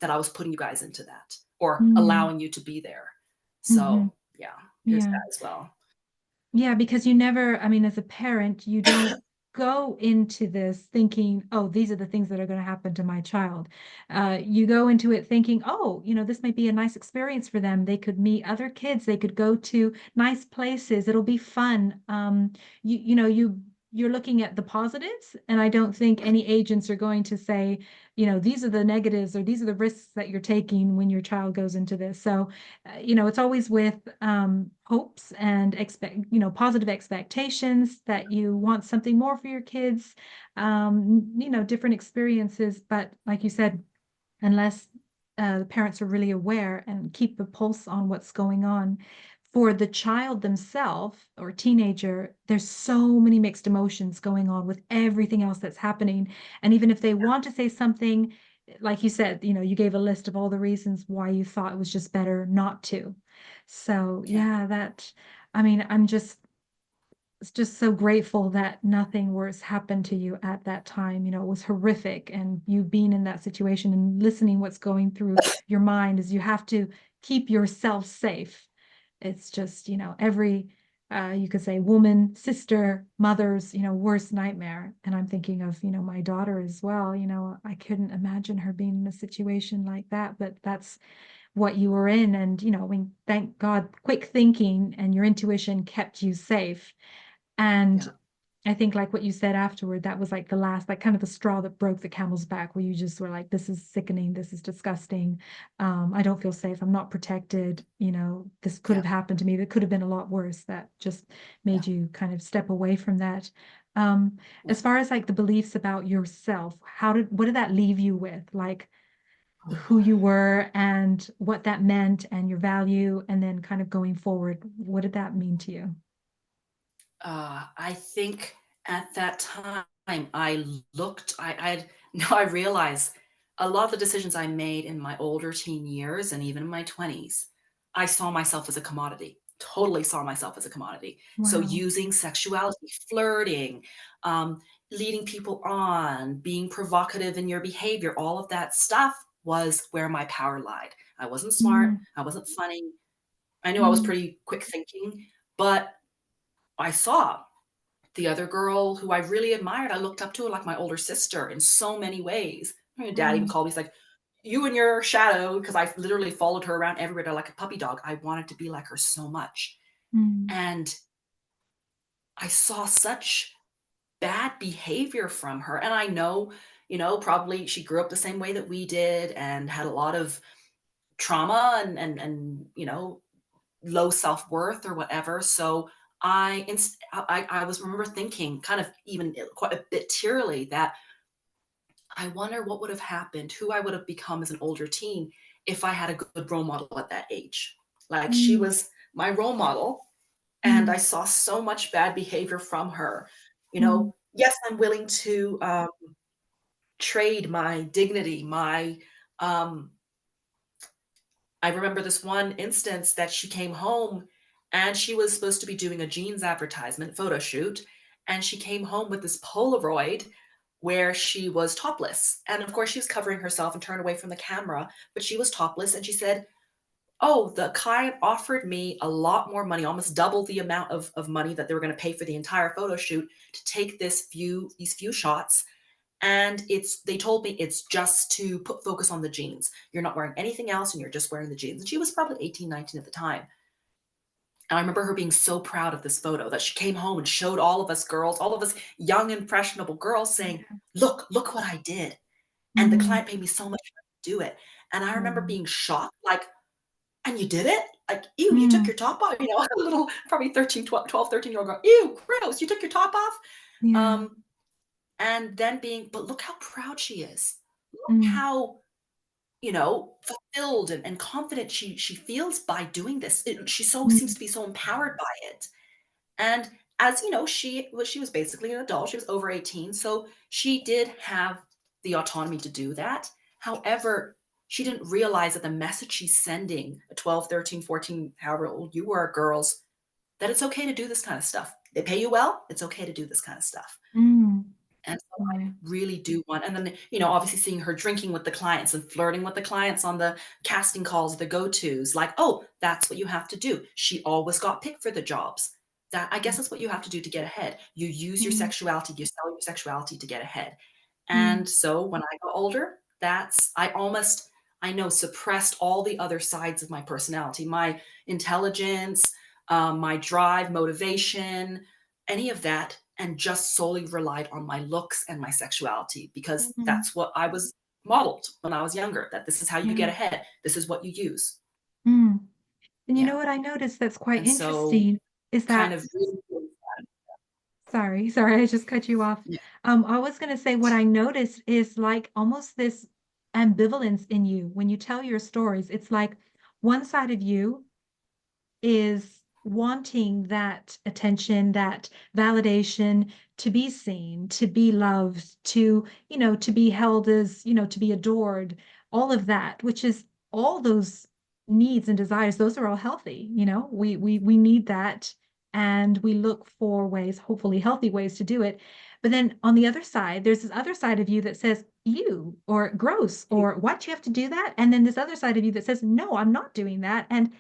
that I was putting you guys into that or mm, allowing you to be there. mhm, So, yeah, there's yeah. that as well. Yeah, because you never, I mean, as a parent, you don't go into this thinking, oh, these are the things that are going to happen to my child. You go into it thinking, oh, this might be a nice experience for them. They could meet other kids. They could go to nice places. It'll be fun. You're looking at the positives, and I don't think any agents are going to say, these are the negatives or these are the risks that you're taking when your child goes into this. So it's always with hopes and positive expectations that you want something more for your kids, different experiences. But like you said, unless the parents are really aware and keep a pulse on what's going on for the child themselves or teenager, there's so many mixed emotions going on with everything else that's happening. And even if they want to say something, like you said, you gave a list of all the reasons why you thought it was just better not to. So Yeah, yeah, I mean, I'm just so grateful that nothing worse happened to you at that time. It was horrific. And you being in that situation and listening what's going through your mind is you have to keep yourself safe. It's just, every, you could say, woman, sister, mother's, worst nightmare. And I'm thinking of, my daughter as well. I couldn't imagine her being in a situation like that, but that's what you were in. And, I mean, thank God, quick thinking and your intuition kept you safe. And yeah, I think like what you said afterward, that was like the last, like kind of the straw that broke the camel's back, where you just were like, this is sickening, this is disgusting. I don't feel safe. I'm not protected. This could yeah, have happened to me. That could have been a lot worse. That just yeah, made you kind of step away from that. Um, yeah. as far as like the beliefs about yourself, what did that leave you with? Like who Oh. you were and what that meant and your value, and then kind of going forward, what did that mean to you? I think at that time I looked, I no, I realized a lot of the decisions I made in my older teen years and even in my 20s, I saw myself as a commodity. Totally saw myself as a commodity. So Wow. using sexuality, flirting, leading people on, being provocative in your behavior, all of that stuff was where my power lied. I wasn't smart. Mm, I wasn't funny. I knew I was mm, pretty quick thinking, but I saw the other girl who I really admired, I looked up to her like my older sister in so many ways. My dad even mm, called me, he's like, you and your shadow, because I literally followed her around everywhere like a puppy dog. I wanted to be like her so much. Mm, And I saw such bad behavior from her. And I know, probably she grew up the same way that we did and had a lot of trauma and low self-worth or whatever. So I was remember thinking kind of even quite a bit tearily that I wonder what would have happened, who I would have become as an older teen if I had a good role model at that age. Like she mm, was my role model, and I mm, saw so much bad behavior from her. mm, Yes, I'm willing to trade my dignity, my um, I remember this one instance that she came home and she was supposed to be doing a jeans advertisement photo shoot. And she came home with this Polaroid where she was topless. And of course, she was covering herself and turned away from the camera, but she was topless. And she said, "Oh, the client offered me a lot more money, almost double the amount of money that they were going to pay for the entire photo shoot to take these few shots. And they told me it's just to put focus on the jeans. You're not wearing anything else and you're just wearing the jeans." And she was probably 18, 19 at the time. And I remember her being so proud of this photo that she came home and showed all of us girls, all of us young, impressionable girls saying, yeah. look what I did. And the Mm, client paid me so much money to do it. And I remember mm, being shocked, like, and you did it? Like, ew, you took mm, your top off, a little, probably 13, 12, 13-year-old girl. Ew, gross, you took your top off? yeah. Um, and then but look how proud she is. Look Mm, how, fulfilled and confident she feels by doing this. She so seems mm, to be so empowered by it. And as you know, she was basically an adult. She was over 18, so she did have the autonomy to do that. However, she didn't realize that the message she's sending, a 12, 13, 14, however old you are, girls, that it's okay to do this kind of stuff. They pay you well, it's okay to do this kind of stuff. mm, And so I yeah. really do want, and then, obviously seeing her drinking with the clients and flirting with the clients on the casting calls, the go-tos, like, oh, that's what you have to do. She always got picked for the jobs. That I guess that's what you have to do to get ahead. You use your Mm, sexuality, you sell your sexuality to get ahead. mm, And so when I got older, I know, suppressed all the other sides of my personality, my intelligence, my drive, motivation, any of that, and just solely relied on my looks and my sexuality because mm, that's what I was modeled when I was younger, that this is how you get yeah. ahead. This is what you use. Mm. And you know Yeah. what I noticed that's quite And so interesting is kind that, of really, sorry, I just cut you off. yeah. I was going to say what I noticed is like almost this ambivalence in you when you tell your stories. It's like one side of you is wanting that attention, that validation, to be seen, to be loved, to be held as, to be adored, all of that, which is all those needs and desires, those are all healthy, we need that and we look for ways, hopefully healthy ways to do it. But then on the other side, there's this other side of you that says, you or gross, or why'd you have to do that? And then this other side of you that says, no, I'm not doing that. And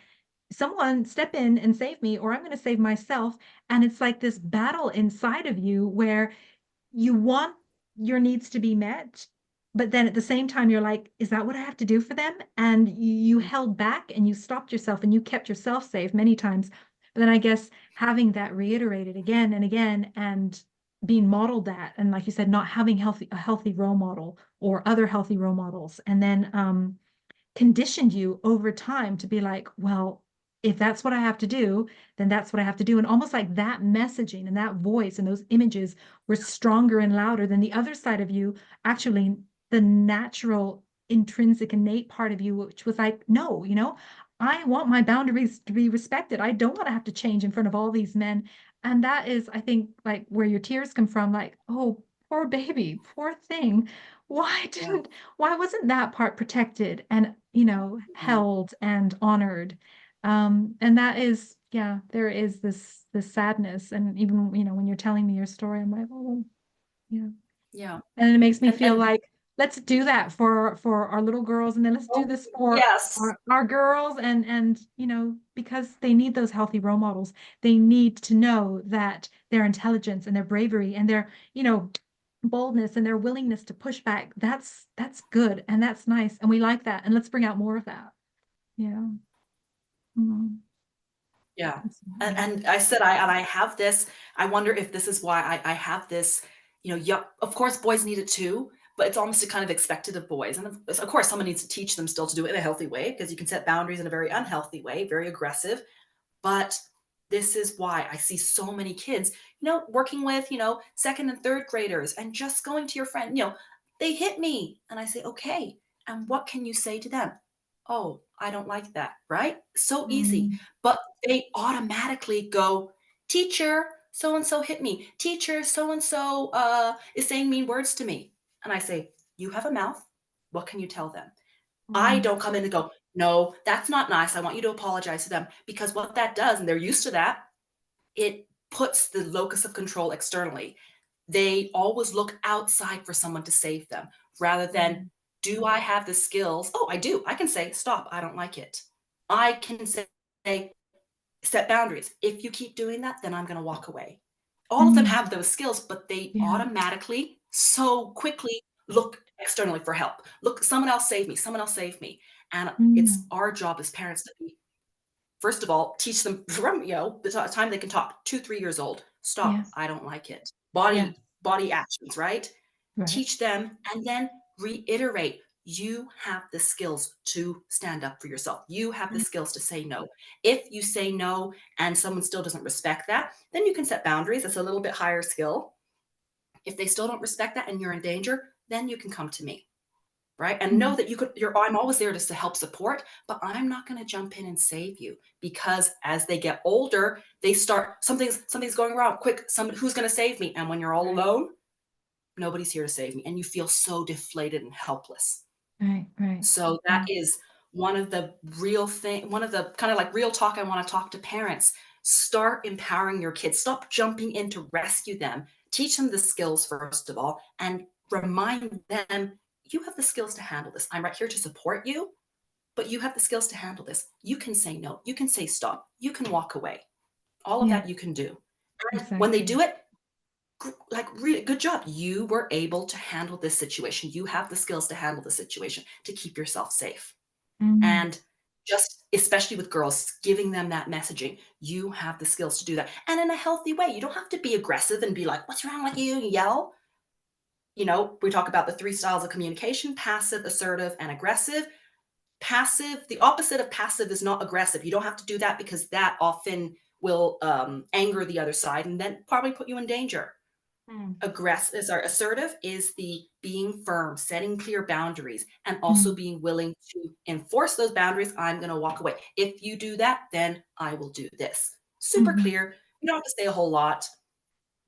someone step in and save me, or I'm going to save myself. And it's like this battle inside of you where you want your needs to be met, but then at the same time, you're like, is that what I have to do for them? And you held back and you stopped yourself and you kept yourself safe many times. But then I guess having that reiterated again and again and being modeled that, and like you said, not having a healthy role model or other healthy role models, and then conditioned you over time to be like, well, if that's what I have to do, then that's what I have to do. And almost like that messaging and that voice and those images were stronger and louder than the other side of you, actually, the natural, intrinsic, innate part of you, which was like, no, I want my boundaries to be respected. I don't want to have to change in front of all these men. And that is, I think, like where your tears come from, like, oh, poor baby, poor thing. Why Yeah. didn't why wasn't that part protected and Mhm. held and honored? And that is, yeah, there is this sadness. And even when you're telling me your story, I'm like, oh yeah. Yeah. And it makes me feel And like let's do that for our little girls, and then let's do oh, this for yes. our girls, and because they need those healthy role models. They need to know that their intelligence and their bravery and their boldness and their willingness to push back, that's good and that's nice. And we like that. And let's bring out more of that. Yeah. Mhm. Yeah. Absolutely. And I said I have this, I wonder if this is why I have this, yeah, of course, boys need it too, but it's almost kind of expected of boys. And of course, someone needs to teach them still to do it in a healthy way because you can set boundaries in a very unhealthy way, very aggressive. But this is why I see so many kids, working with, second and third graders and just going to your friend, they hit me. And I say, okay. And what can you say to them? Oh, I don't like that, right? So easy. Mm, But they automatically go, teacher, so and so hit me. Teacher, so and so is saying mean words to me. And I say, you have a mouth. What can you tell them? I mm, don't come in and go, "No, that's not nice. I want you to apologize to them." Because what that does, and they're used to that, it puts the locus of control externally. They always look outside for someone to save them rather than, mm, "Do I have the skills?" "Oh, I do. I can say, 'Stop, I don't like it.'" I can say, set boundaries. "If you keep doing that, then I'm gonna walk away." All of them mm. have those skills, but they Yeah. automatically so quickly look externally for help. Look, someone else save me, someone else save me. And it's Mm. our job as parents to be, first of all, teach them from, the time they can talk, 2, 3 years old. Stop, Yes. I don't like it. Yes. Body actions, right? Right. Teach them and then reiterate, you have the skills to stand up for yourself. You have the Mm, skills to say no. If you say no and someone still doesn't respect that, then you can set boundaries. It's a little bit higher skill. If they still don't respect that and you're in danger, then you can come to me, right? And know mm, that I'm always there just to help support, but I'm not going to jump in and save you because as they get older, they start, something's going wrong. Quick, somebody who's going to save me? And when you're all right. alone, nobody's here to save me, and you feel so deflated and helpless. Right. Right. So that Yeah. is one of the kind of like real talk I want to talk to parents. Start empowering your kids. Stop jumping in to rescue them. Teach them the skills first of all, and remind them you have the skills to handle this. I'm right here to support you, but you have the skills to handle this. You can say no. You can say stop. You can walk away. All of Yeah. that you can do. And when they Exactly. do it, like really good job. You were able to handle this situation. You have the skills to handle the situation to keep yourself safe. Mm, And just especially with girls, giving them that messaging. You have the skills to do that. And in a healthy way. You don't have to be aggressive and be like, what's wrong with you? Yell. We talk about the three styles of communication: passive, assertive, and aggressive. Passive, the opposite of passive is not aggressive. You don't have to do that because that often will anger the other side and then probably put you in danger. mm, Assertive is the being firm, setting clear boundaries, and also mm, being willing to enforce those boundaries. I'm going to walk away. If you do that, then I will do this. Super mhm, clear. You don't have to say a whole lot.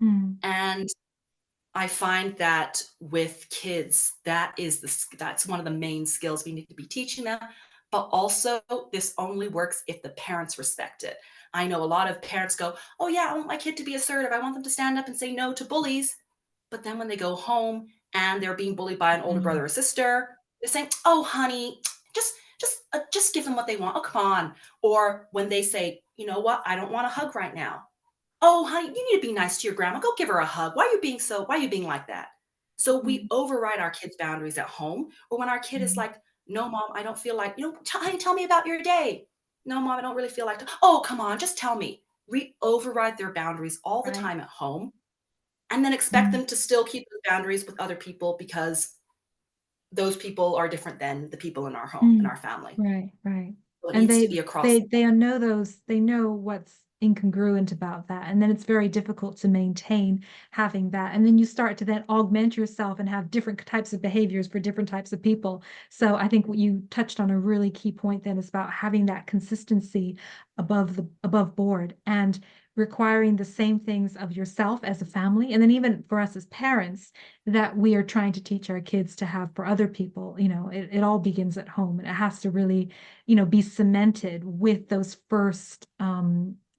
mm, And I find that with kids, that's one of the main skills we need to be teaching them. But also, this only works if the parents respect it. I know a lot of parents go, "Oh yeah, I want my kid to be assertive. I want them to stand up and say no to bullies." But then when they go home and they're being bullied by an older mm, brother or sister, they're saying, "Oh, honey, just give them what they want. Oh, come on." Or when they say, "You know what? I don't want a hug right now." "Oh, honey, you need to be nice to your grandma. Go give her a hug. Why are you being like that?" So we mm, override our kids' boundaries at home, or when our kid is mm, like, "No, mom, I don't feel like, honey, tell me about your day." "No, mom, I don't really feel like "Oh, come on, just tell me." We override their boundaries all the right. time at home and then expect Mm, them to still keep those boundaries with other people because those people are different than the people in our home, in mm, our family. right. Right. So it And needs to they be across they the they know those, they know what's incongruent about that. And then it's very difficult to maintain having that. And then you start to then augment yourself and have different types of behaviors for different types of people. So I think what you touched on a really key point then is about having that consistency above board and requiring the same things of yourself as a family. And then even for us as parents, that we are trying to teach our kids to have for other people. It all begins at home and it has to really be cemented with those first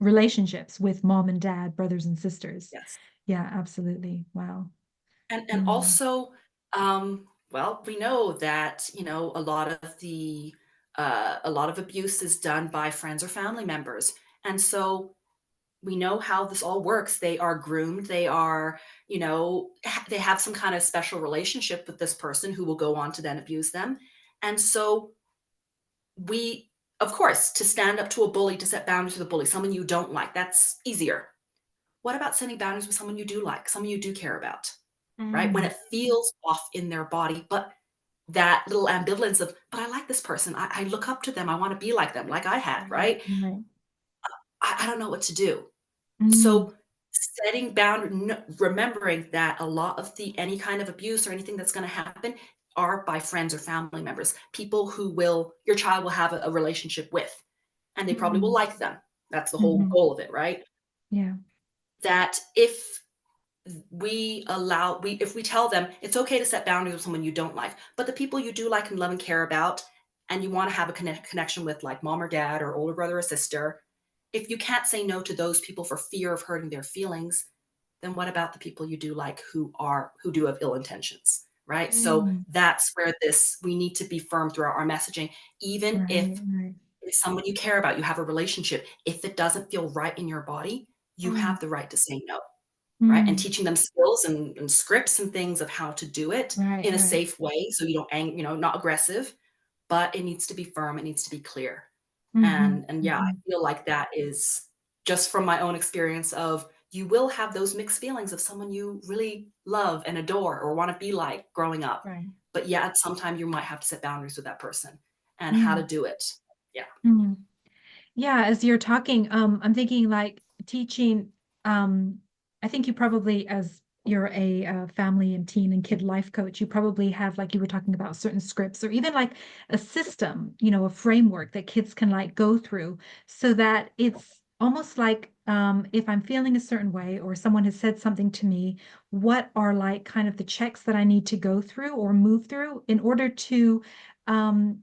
relationships with mom and dad, brothers and sisters. yes. Yeah, absolutely. Wow. And Mm, also, well, we know that, a lot of abuse is done by friends or family members. And so we know how this all works. They are groomed. They are, they have some kind of special relationship with this person who will go on to then abuse them. And so we, of course, to stand up to a bully, to set boundaries with a bully, someone you don't like, that's easier. What about setting boundaries with someone you do like, someone you do care about, right? When Mm. it feels off in their body, but that little ambivalence of, but I like this person. I look up to them. I want to be like them, like I had, Right, right? right. I don't know what to do. Mm. So setting bound remembering that a lot of the any kind of abuse or anything that's gonna happen are by friends or family members, people who will your child will have a relationship with, and they probably will Mm. like them. That's the whole Mhm. goal of it, right? Yeah. That if we tell them it's okay to set boundaries with someone you don't like, but the people you do like and love and care about, and you wanna have a connection with, like mom or dad or older brother or sister, if you can't say no to those people for fear of hurting their feelings, then what about the people you do like who do have ill intentions, right? So Mm. that's where this we need to be firm throughout our messaging, even if Right, right. it's someone you care about, you have a relationship, if it doesn't feel right in your body, you Mm. have the right to say no, right? And Mm. teaching them skills and scripts and things of how to do it Right, in a right. safe way so you don't not aggressive, but it needs to be firm, it needs to be clear. Mhm, And yeah, I mhm. feel like that is just from my own experience of you will have those mixed feelings of someone you really love and adore or wanna be like growing up. Right. But yeah, at some time you might have to set boundaries with that person and how to Mm. do it. Yeah. Mm. Yeah, as you're talking, I'm thinking like teaching, um, I think you probably, as you're a, family and teen and kid life coach, you probably have, like you were talking about, certain scripts or even like a system, a framework that kids can like go through so that it's almost like, if I'm feeling a certain way or someone has said something to me, what are like kind of the checks that I need to go through or move through in order to, um,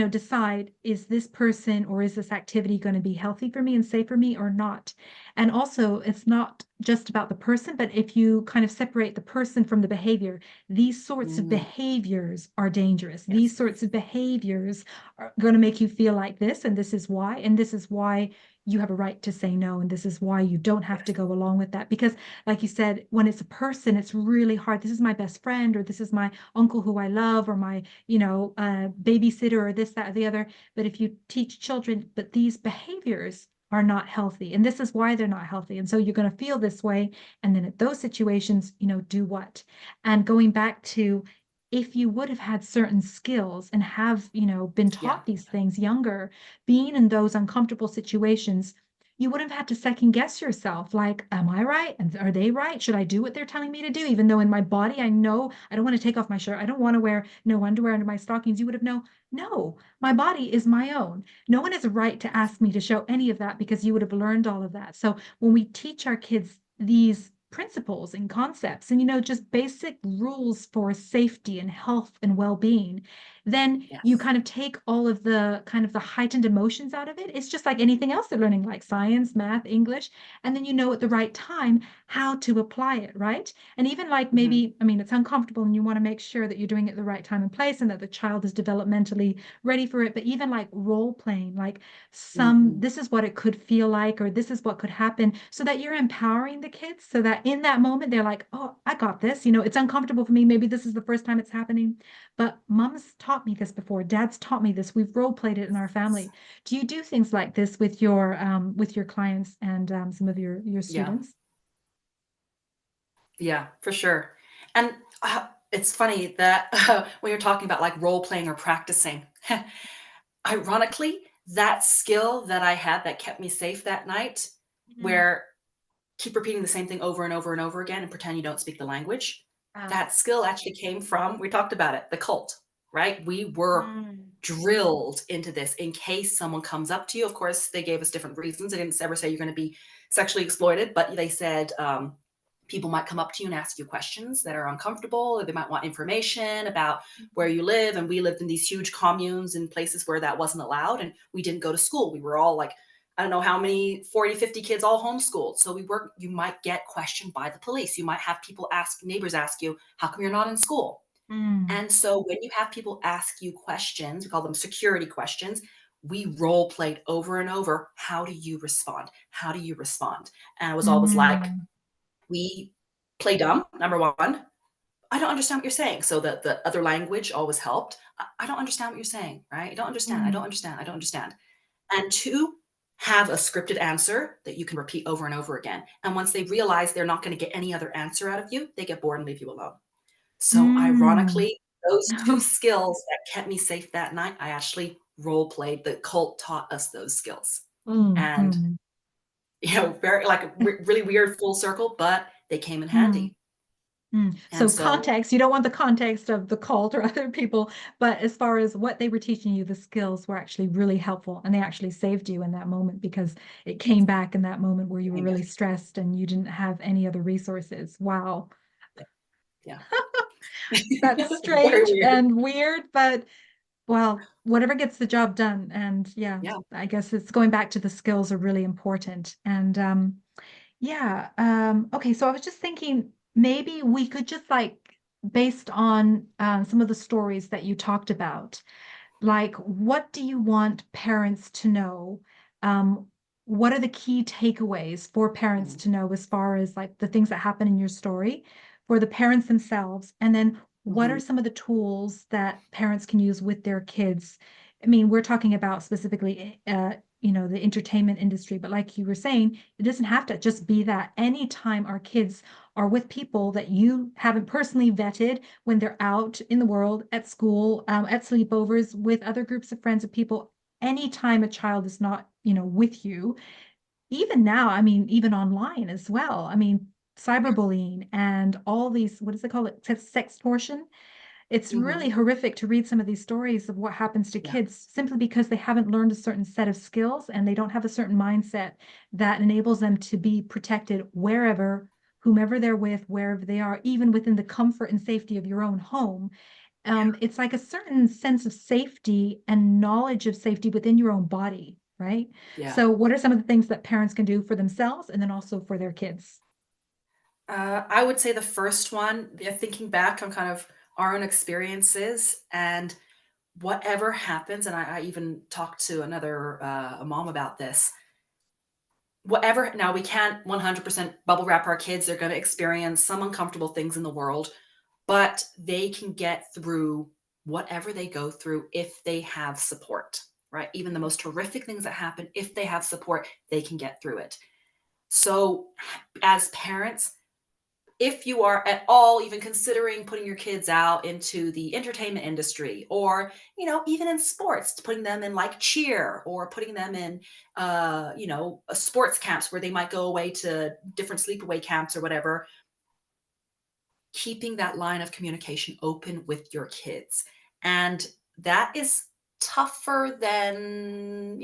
decide, is this person or is this activity going to be healthy for me and safe for me or not? And also, it's not just about the person, but if you kind of separate the person from the behavior, these sorts of Mm, behaviors are dangerous. These yes. sorts of behaviors are going to make you feel like this, and this is why you have a right to say no, and this is why you don't have to Yes. go along with that. Because, like you said, when it's a person, it's really hard. This is my best friend, or this is my uncle who I love, or my babysitter or this, that, or the other. But if you teach children, but these behaviors are not healthy, and this is why they're not healthy. And so you're going to feel this way. And then at those situations, do what? And going back to, if you would have had certain skills and have, been Yeah. taught these things younger, being in those uncomfortable situations, you wouldn't have had to second guess yourself like, am I right? And are they right? Should I do what they're telling me to do? Even though in my body, I know I don't want to take off my shirt. I don't want to wear no underwear under my stockings. You would have known, no, my body is my own. No one has a right to ask me to show any of that because you would have learned all of that. So when we teach our kids these principles and concepts and, just basic rules for safety and health and well-being, then you Yes. kind of take all of the kind of the heightened emotions out of it. It's just like anything else they're learning, like science, math, English, and then at the right time how to apply it, right? And even like Mhm. maybe, I mean, it's uncomfortable and you want to make sure that you're doing it at the right time and place and that the child is developmentally ready for it. But even like role playing, like Mhm. this is what it could feel like, or this is what could happen, so that you're empowering the kids so that in that moment they're like, oh, I got this. It's uncomfortable for me. Maybe this is the first time it's happening, but mom's taught me this before. Dad's taught me this. We've role played it in our family. Do you do things like this with your clients and some of your Yeah. students? Yeah, for sure. And, it's funny that, when you're talking about, like, role playing or practicing, ironically, that skill that I had that kept me safe that night, Mhm. where keep repeating the same thing over and over and over again and pretend you don't speak the language. Ah. That skill actually came from we talked about it, the cult, right? We were Mm. drilled into this in case someone comes up to you. Of course, they gave us different reasons. They didn't ever say you're going to be sexually exploited, but they said people might come up to you and ask you questions that are uncomfortable, or they might want information about where Mhm. you live. And we lived in these huge communes in places where that wasn't allowed. And we didn't go to school. We were all like I don't know how many 40, 50 kids all homeschooled. So you might get questioned by the police. You might have neighbors ask you, how come you're not in school? Mm. And so when you have people ask you questions, we call them security questions, we role played over and over. How do you respond? How do you respond? And it was always like, Mm, we play dumb, number one. I don't understand what you're saying. So the other language always helped. I don't understand what you're saying, right? I don't understand. I don't mm, understand. I don't understand. And two, have a scripted answer that you can repeat over and over again. And once they realize they're not going to get any other answer out of you, they get bored and leave you alone. So mm. ironically, those two skills that kept me safe that night, I actually role played. The cult taught us those skills. Mm, And, mm, very like really weird full circle, but they came in mm. handy. So And so, context, you don't want the context of the cult or other people, but as far as what they were teaching you, the skills were actually really helpful and they actually saved you in that moment because it came back in that moment where you were really stressed and you didn't have any other resources. Wow. yeah, That's very strange weird. and weird, but well, whatever gets the job done. And yeah, Yeah. I guess it's going back to the skills are really important. And yeah. Okay. So I was just thinking maybe we could just like, based on some of the stories that you talked about, like, what do you want parents to know? Um, what are the key takeaways for parents Mhm. to know as far as like the things that happen in your story for the parents themselves? And then what are Mhm. some of the tools that parents can use with their kids? I mean, we're talking about specifically, the entertainment industry, but like you were saying, it doesn't have to just be that. Anytime our kids are with people that you haven't personally vetted, when they're out in the world, at school, at sleepovers, with other groups of friends of people, anytime a child is not, with you, even now, I mean, even online as well. I mean, cyberbullying and all these, what does it call it? Sextortion. It's really Mhm. horrific to read some of these stories of what happens to Yeah. kids simply because they haven't learned a certain set of skills and they don't have a certain mindset that enables them to be protected wherever, whomever they're with, wherever they are, even within the comfort and safety of your own home. It's like a certain sense of safety and knowledge of safety within your own body, right? Yeah. So, what are some of the things that parents can do for themselves and then also for their kids? I would say the first one, yeah, thinking back on kind of our own experiences and whatever happens, and I even talked to another a mom about this. Whatever, now we can't 100% bubble wrap our kids. They're going to experience some uncomfortable things in the world, but they can get through whatever they go through if they have support, right? Even the most horrific things that happen, if they have support, they can get through it. So, as parents, if you are at all even considering putting your kids out into the entertainment industry or even in sports, putting them in like cheer or putting them in sports camps where they might go away to different sleepaway camps or whatever, keeping that line of communication open with your kids. And that is tougher than,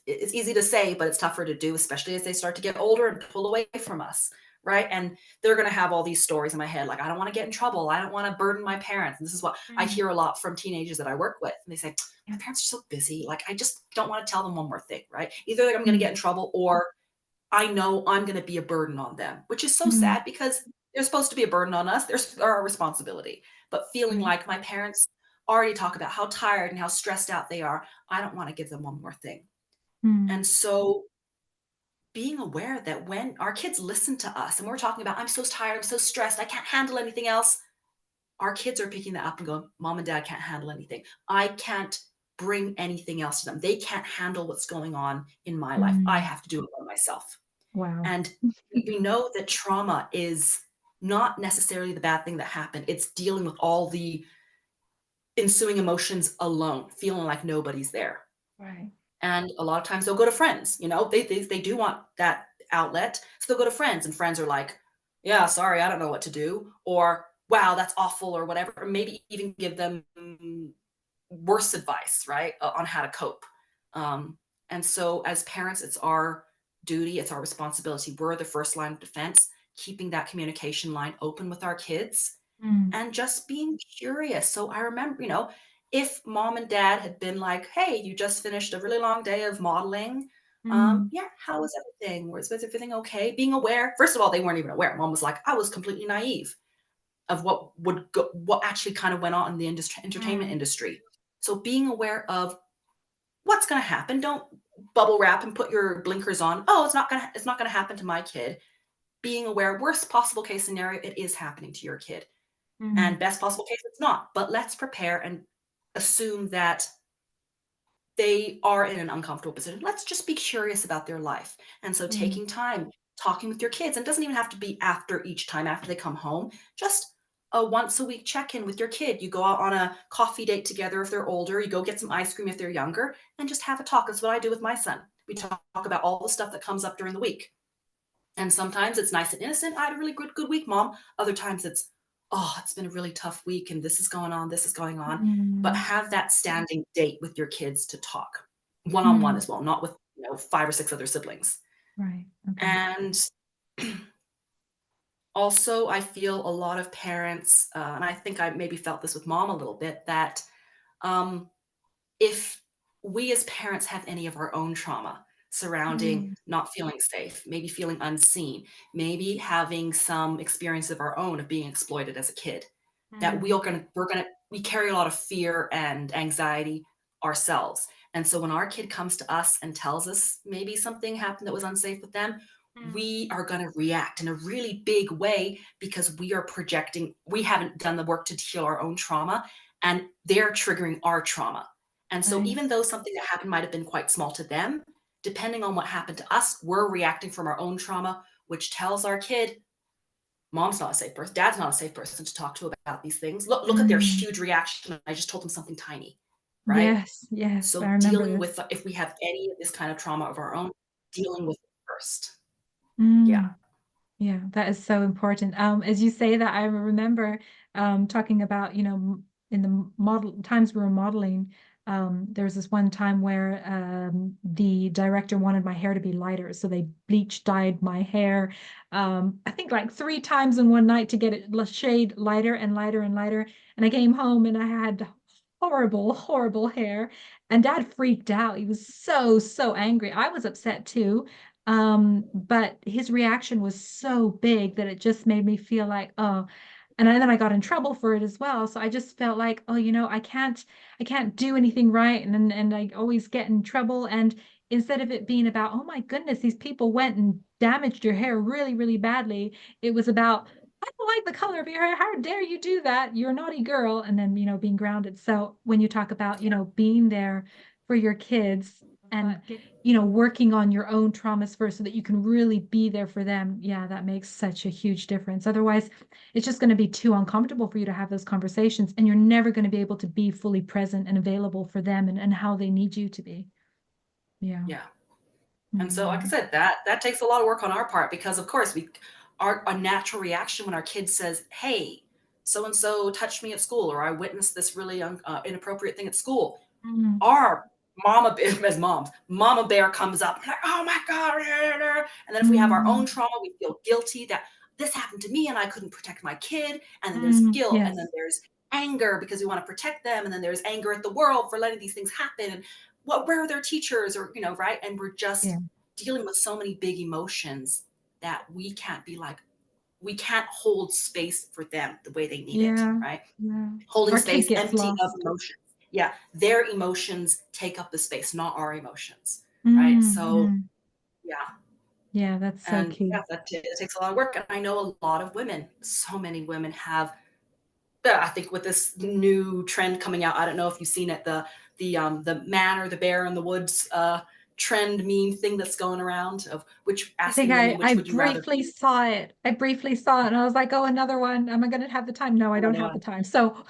it's easy to say, but it's tougher to do, especially as they start to get older and pull away from us. Right. And they're going to have all these stories in my head. Like, I don't want to get in trouble. I don't want to burden my parents. And this is what I Mm, hear a lot from teenagers that I work with. And they say, yeah. my parents are so busy. Like, I just don't want to tell them one more thing. Right. Either I'm going to get Mm, in trouble or I know I'm gonna be a burden on them, which is so mm, sad because they're supposed to be a burden on us. They're our responsibility. But feeling right. like my parents already talk about how tired and how stressed out they are, I don't wanna give them one more thing. Mm, And so being aware that when our kids listen to us and we're talking about, I'm so tired, I'm so stressed, I can't handle anything else, our kids are picking that up and going, Mom and Dad can't handle anything. I can't bring anything else to them. They can't handle what's going on in my life. I mm, have to do it by myself. wow. And we know that trauma is not necessarily the bad thing that happened. It's dealing with all the ensuing emotions alone, feeling like nobody's there. Right. And a lot of times they'll go to friends, they do want that outlet. So they'll go to friends and friends are like, yeah, sorry, I don't know what to do. Or, wow, that's awful or whatever. Or maybe even give them worse advice, right, on how to cope. Um, and so, as parents, it's our duty, it's our responsibility. We're the first line of defense, keeping that communication line open with our kids Mm, and just being curious. So, I remember, if mom and dad had been like, hey, you just finished a really long day of modeling. mm, Yeah, how was everything? Was everything okay? Being aware. First of all, they weren't even aware. Mom was like, I was completely naive of what actually kind of went on in the industry, entertainment mm, industry. So being aware of what's going to happen? Don't bubble wrap and put your blinkers on. Oh, it's not going to happen to my kid. Being aware, worst possible case scenario, it is happening to your kid. And Mm, best possible case, it's not. But let's prepare and assume that they are in an uncomfortable position. Let's just be curious about their life. And so mm, taking time, talking with your kids, and it doesn't even have to be after each time after they come home, just a once a week check in with your kid. You go out on a coffee date together if they're older, you go get some ice cream if they're younger, and just have a talk. That's what I do with my son. We talk about all the stuff that comes up during the week. And sometimes it's nice and innocent. I had a really good week, mom. Other times it's, oh, it's been a really tough week and this is going on, this is going on. But mm, have that standing date with your kids to talk one on one mm. as well, not with, five or six other siblings. Right. Okay. And also, I feel a lot of parents, and I think I maybe felt this with mom a little bit, that um, if we as parents have any of our own trauma surrounding Mm, not feeling safe, maybe feeling unseen, maybe having some experience of our own of being exploited as a kid, that mm, we carry a lot of fear and anxiety ourselves. And so when our kid comes to us and tells us maybe something happened that was unsafe with them, mm. we are going to react in a really big way because we are projecting, we haven't done the work to heal our own trauma, and they're triggering our trauma. And so Right. even though something that happened might have been quite small to them, depending on what happened to us, we're reacting from our own trauma, which tells our kid, mom's not a safe person, dad's not a safe person to talk to about these things. Look at their Mm. huge reaction. I just told them something tiny, right? Yes. Yes. I So remember dealing this. with, if we have any of this kind of trauma of our own, dealing with it first. Yeah. Mm. Yeah, that is so important. As you say that, I remember talking about, in the model times we were modeling, there was this one time where the director wanted my hair to be lighter, so they bleach dyed my hair. I think like 3 times in one night to get it shade lighter and lighter and lighter. And I came home and I had horrible, horrible hair. And Dad freaked out. He was so, so angry. I was upset too. But his reaction was so big that it just made me feel like, oh, then I got in trouble for it as well. So I just felt like, oh, I can't do anything right, and I always get in trouble. And instead of it being about, oh my goodness, these people went and damaged your hair really, really badly, it was about, I don't like the color of your hair. How dare you do that? You're a naughty girl. And then, being grounded. So when you talk about, being there for your kids and working on your own traumas first so that you can really be there for them. Yeah, that makes such a huge difference. Otherwise, it's just going to be too uncomfortable for you to have those conversations, and you're never going to be able to be fully present and available for them and how they need you to be. Yeah. Yeah. And so, like I Mm. said, that takes a lot of work on our part because, of course, our natural reaction when our kid says, "Hey, so and so touched me at school," or "I witnessed this really inappropriate thing at school," Mm. our mama bear, as moms, mama bear comes up like, oh my god, and then if we have our own Mm. trauma, we feel guilty that this happened to me and I couldn't protect my kid, and then there's Mm. guilt, and then Yes. there's anger because we want to protect them, and then there's anger at the world for letting these things happen, and where are their teachers, or right, and we're Yeah. just dealing with so many big emotions that we can't hold space for them the way they need it, Yeah. right? Yeah. Holding Our kid space gets empty of lost. emotions. Yeah, their emotions take up the space, not our emotions, right? Mm. So, Mm. yeah, Yeah, that's so and key. yeah, it takes a lot of work. And I know a lot of women, so many women have. I think with this new trend coming out, I don't know if you've seen it, the man or the bear in the woods trend meme thing that's going around of which I think asking women I which would you rather briefly be. saw it. I briefly saw it and I was like, oh, another one. Am I going to have the time? No, I don't Another have the one. time. So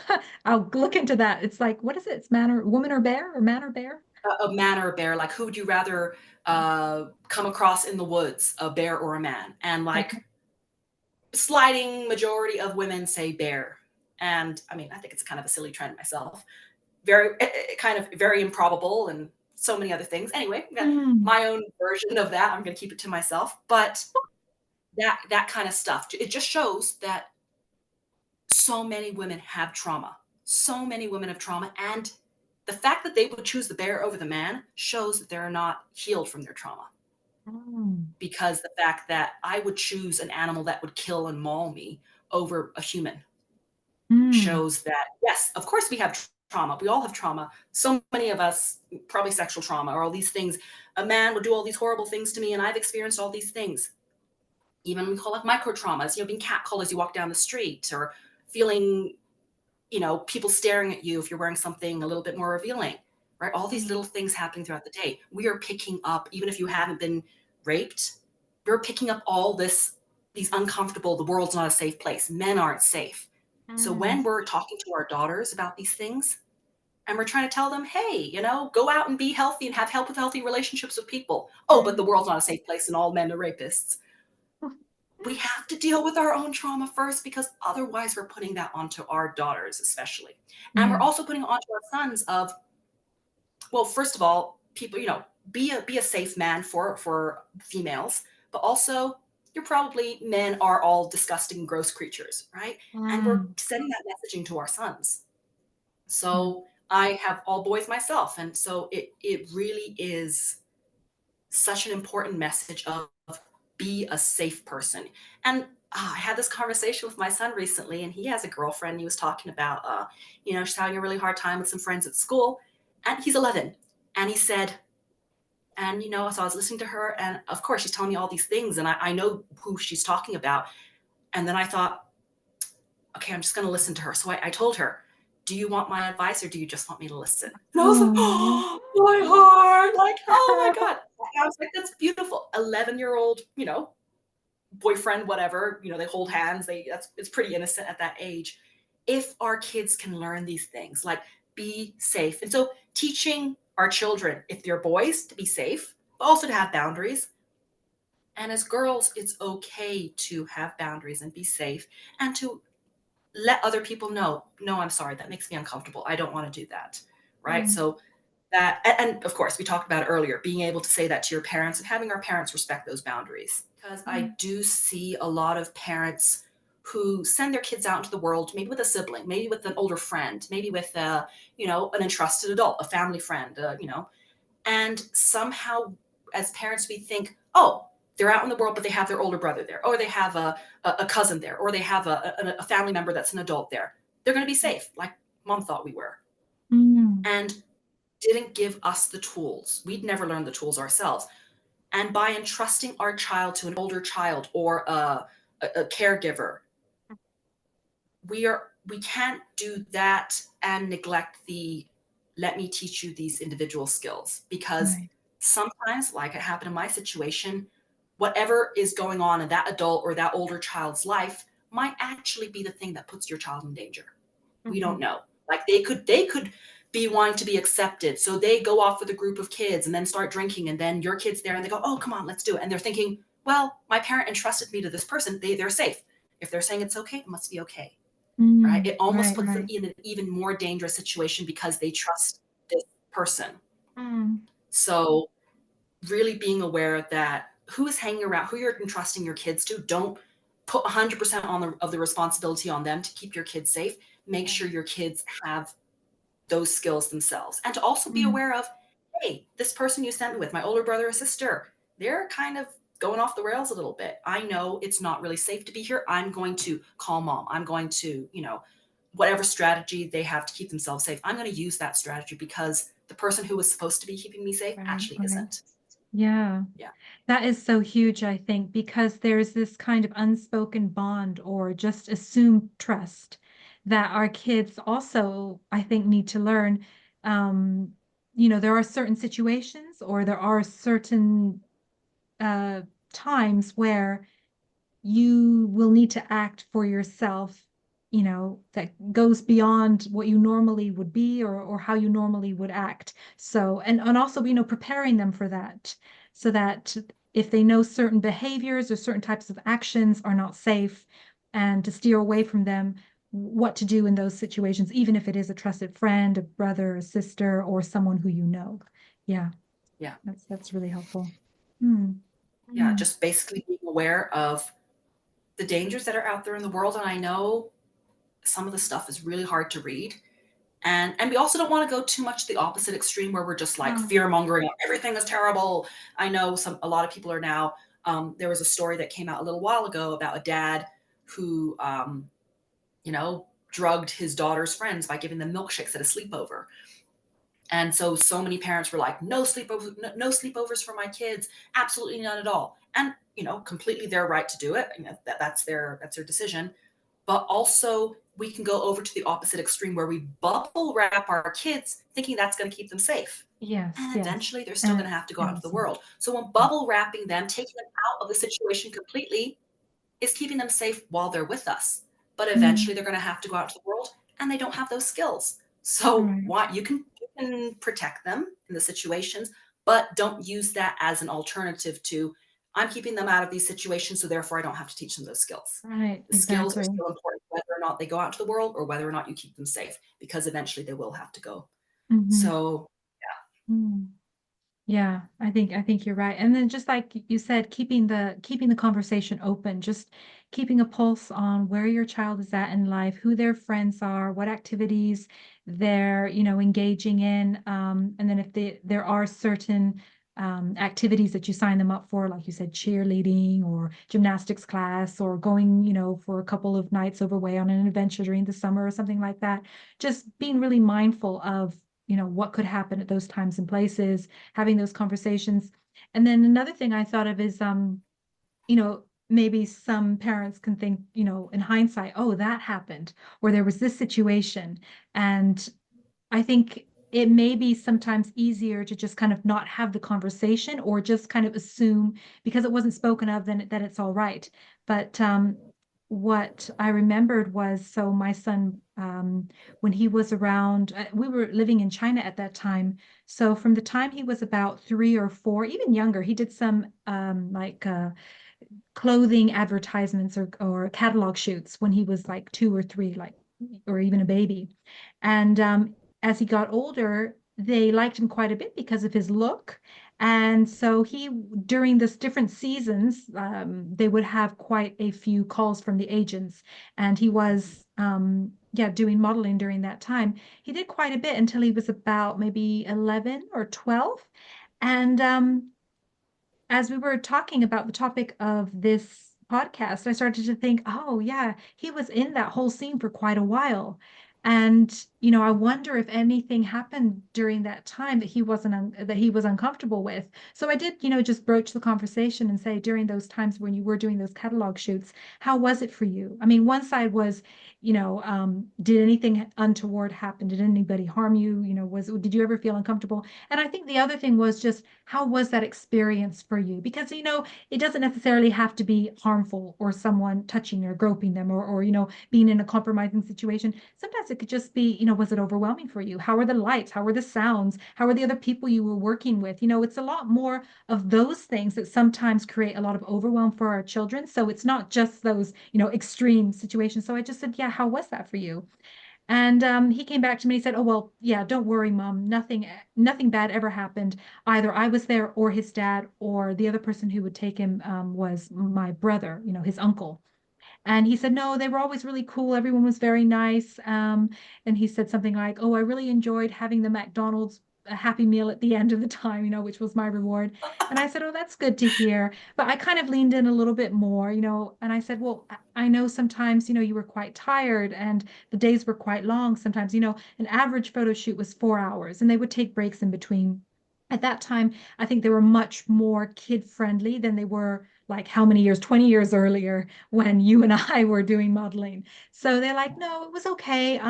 I'll look into that. It's like, what is it? It's man or woman or bear or man or bear? A man or a bear, like who would you rather come across in the woods, a bear or a man? And like Okay. sliding majority of women say bear. And I mean, I think it's kind of a silly trend myself. Kind of very improbable and so many other things. Anyway, I've got Mm. my own version of that. I'm going to keep it to myself. But that kind of stuff, it just shows that so many women have trauma. So many women have trauma. And the fact that they would choose the bear over the man shows that they're not healed from their trauma. Mm. Because the fact that I would choose an animal that would kill and maul me over a human Mm. shows that, yes, of course we have trauma. We all have trauma. So many of us, probably sexual trauma or all these things. A man would do all these horrible things to me, and I've experienced all these things. Even we call it micro traumas, being catcalled as you walk down the street, or feeling, people staring at you if you're wearing something a little bit more revealing, right? All these little Mm. things happening throughout the day. We are picking up, even if you haven't been raped, you're picking up all these uncomfortable, the world's not a safe place. Men aren't safe. So Mm. when we're talking to our daughters about these things, and we're trying to tell them, hey, go out and be healthy and have help with healthy relationships with people. Oh, but the Mm. world's not a safe place and all men are rapists. We have to deal with our own trauma first, because otherwise we're putting that onto our daughters, especially. And we're Yeah. also putting it onto our sons of, well, first of all, people, be a safe man for females, but also you're probably, men are all disgusting, gross creatures, right? And we're Mm. sending that messaging to our sons. Yeah. So I have all boys myself, and so it really is such an important message of be a safe person. And I had this conversation with my son recently, and he has a girlfriend. He was talking about, she's having a really hard time with some friends at school, and he's 11. And he said, and so I was listening to her, and of course she's telling me all these things, and I know who she's talking about. And then I thought, okay, I'm just going to listen to her. So I told her, do you want my advice or do you just want me to listen? And I was like, Oh. oh, my heart, like, oh my God. I was like, that's beautiful. 11-year-old, boyfriend, whatever, they hold hands. It's pretty innocent at that age. If our kids can learn these things, like be safe. And so teaching our children, if they're boys, to be safe, but also to have boundaries. And as girls, it's okay to have boundaries and be safe, and to let other people know, no, I'm sorry, that makes me uncomfortable. I don't want to do that. Right. Mm. So that, and of course, we talked about it earlier, being able to say that to your parents and having our parents respect those boundaries. Because I Mm. do see a lot of parents who send their kids out into the world, maybe with a sibling, maybe with an older friend, maybe with an entrusted adult, a family friend, and somehow as parents we think, oh, they're out in the world, but they have their older brother there, or they have a cousin there, or they have a family member that's an adult there. They're going to be safe, like mom thought we were, Mm. and didn't give us the tools. We'd never learned the tools ourselves. And by entrusting our child to an older child or a caregiver, we can't do that and neglect the let me teach you these individual skills, because Right. sometimes, like it happened in my situation, whatever is going on in that adult or that older child's life might actually be the thing that puts your child in danger. We don't Mhm. know. Like they could be wanting to be accepted, so they go off with a group of kids and then start drinking, and then your kid's there and they go, oh, come on, let's do it. And they're thinking, well, my parent entrusted me to this person, they're safe. If they're saying it's okay, it must be okay. Right? Mm. It almost Right. puts them Right. in an even more dangerous situation because they trust this person. Mm. So really being aware that who is hanging around, who you're entrusting your kids to, don't put 100% of the responsibility on them to keep your kids safe. Make Yeah. sure your kids have those skills themselves. And to also be Mm. aware of, hey, this person you sent me with, my older brother or sister, they're kind of going off the rails a little bit. I know it's not really safe to be here. I'm going to call mom. I'm going to, whatever strategy they have to keep themselves safe, I'm going to use that strategy because the person who was supposed to be keeping me safe Right. actually Right. isn't. Yeah. Yeah. That is so huge, I think, because there's this kind of unspoken bond or just assumed trust that our kids also, I think, need to learn. Um, there are certain situations or there are certain uh, times where you will need to act for yourself, that goes beyond what you normally would be or how you normally would act. So, and also, preparing them for that so that if they know certain behaviors or certain types of actions are not safe and to steer away from them, what to do in those situations, even if it is a trusted friend, a brother, a sister, or someone who you know. Yeah, Yeah. that's really helpful. Hmm. Yeah. Hmm. Just basically being aware of the dangers that are out there in the world. And I know some of the stuff is really hard to read. And we also don't want to go too much the opposite extreme where we're just like Hmm. fear mongering, everything is terrible. I know a lot of people are now. There was a story that came out a little while ago about a dad who, you know, drugged his daughter's friends by giving them milkshakes at a sleepover. And so many parents were like, no sleepovers, no sleepovers for my kids, absolutely none at all. And completely their right to do it. That's their decision. But also, we can go over to the opposite extreme where we bubble wrap our kids, thinking that's going to keep them safe. Yes, And yes. eventually, they're still going And to have to go out into the innocent. world. So when Yeah. bubble wrapping them, taking them out of the situation completely, is keeping them safe while they're with us. But Mm, eventually they're going to have to go out to the world and they don't have those skills. So right. why you can protect them in the situations, but don't use that as an alternative to I'm keeping them out of these situations, so therefore I don't have to teach them those skills. Right. The skills are Exactly. still important whether or not they go out to the world or whether or not you keep them safe, because eventually they will have to go. Hmm. So Yeah, I think you're right. And then just like you said, keeping the conversation open, just keeping a pulse on where your child is at in life, who their friends are, what activities they're, engaging in. And then if there are certain activities that you sign them up for, like you said, cheerleading or gymnastics class, or going, for a couple of nights away on an adventure during the summer or something like that, just being really mindful of, what could happen at those times and places, having those conversations. And then another thing I thought of is, maybe some parents can think, in hindsight, oh, that happened, or there was this situation. And I think it may be sometimes easier to just kind of not have the conversation, or just kind of assume because it wasn't spoken of, then that it's all right. But what I remembered was, so my son, when he was around, we were living in China at that time. So from the time he was about 3 or 4, even younger, he did some like clothing advertisements, or catalog shoots when he was like 2 or 3, like, or even a baby. And as he got older, they liked him quite a bit because of his look. And so during this different seasons, they would have quite a few calls from the agents. And he was, yeah, doing modeling during that time. He did quite a bit until he was about maybe 11 or 12. And as we were talking about the topic of this podcast, I started to think, oh, yeah, he was in that whole scene for quite a while. And, I wonder if anything happened during that time that he was uncomfortable with. So I did, just broach the conversation and say, during those times when you were doing those catalog shoots, how was it for you? I mean, one side was, did anything untoward happen? Did anybody harm you? Did you ever feel uncomfortable? And I think the other thing was just, how was that experience for you? Because, it doesn't necessarily have to be harmful, or someone touching or groping them, or being in a compromising situation. Sometimes it could just be, was it overwhelming for you? How were the lights? How were the sounds? How were the other people you were working with? It's a lot more of those things that sometimes create a lot of overwhelm for our children. So it's not just those, extreme situations. So I just said, yeah, how was that for you? And he came back to me and he said, "Oh, well, yeah, don't worry, Mom. Nothing bad ever happened. Either I was there, or his dad, or the other person who would take him was my brother, his uncle." And he said, no, they were always really cool. Everyone was very nice. And he said something like, oh, I really enjoyed having the McDonald's a Happy Meal at the end of the time, which was my reward. And I said, oh, that's good to hear. But I kind of leaned in a little bit more, and I said, well, I know sometimes, you were quite tired and the days were quite long. Sometimes, an average photo shoot was 4 hours and they would take breaks in between. At that time, I think they were much more kid friendly than they were, like, how many years, 20 years earlier, when you and I were doing modeling. So they're like, no, it was okay.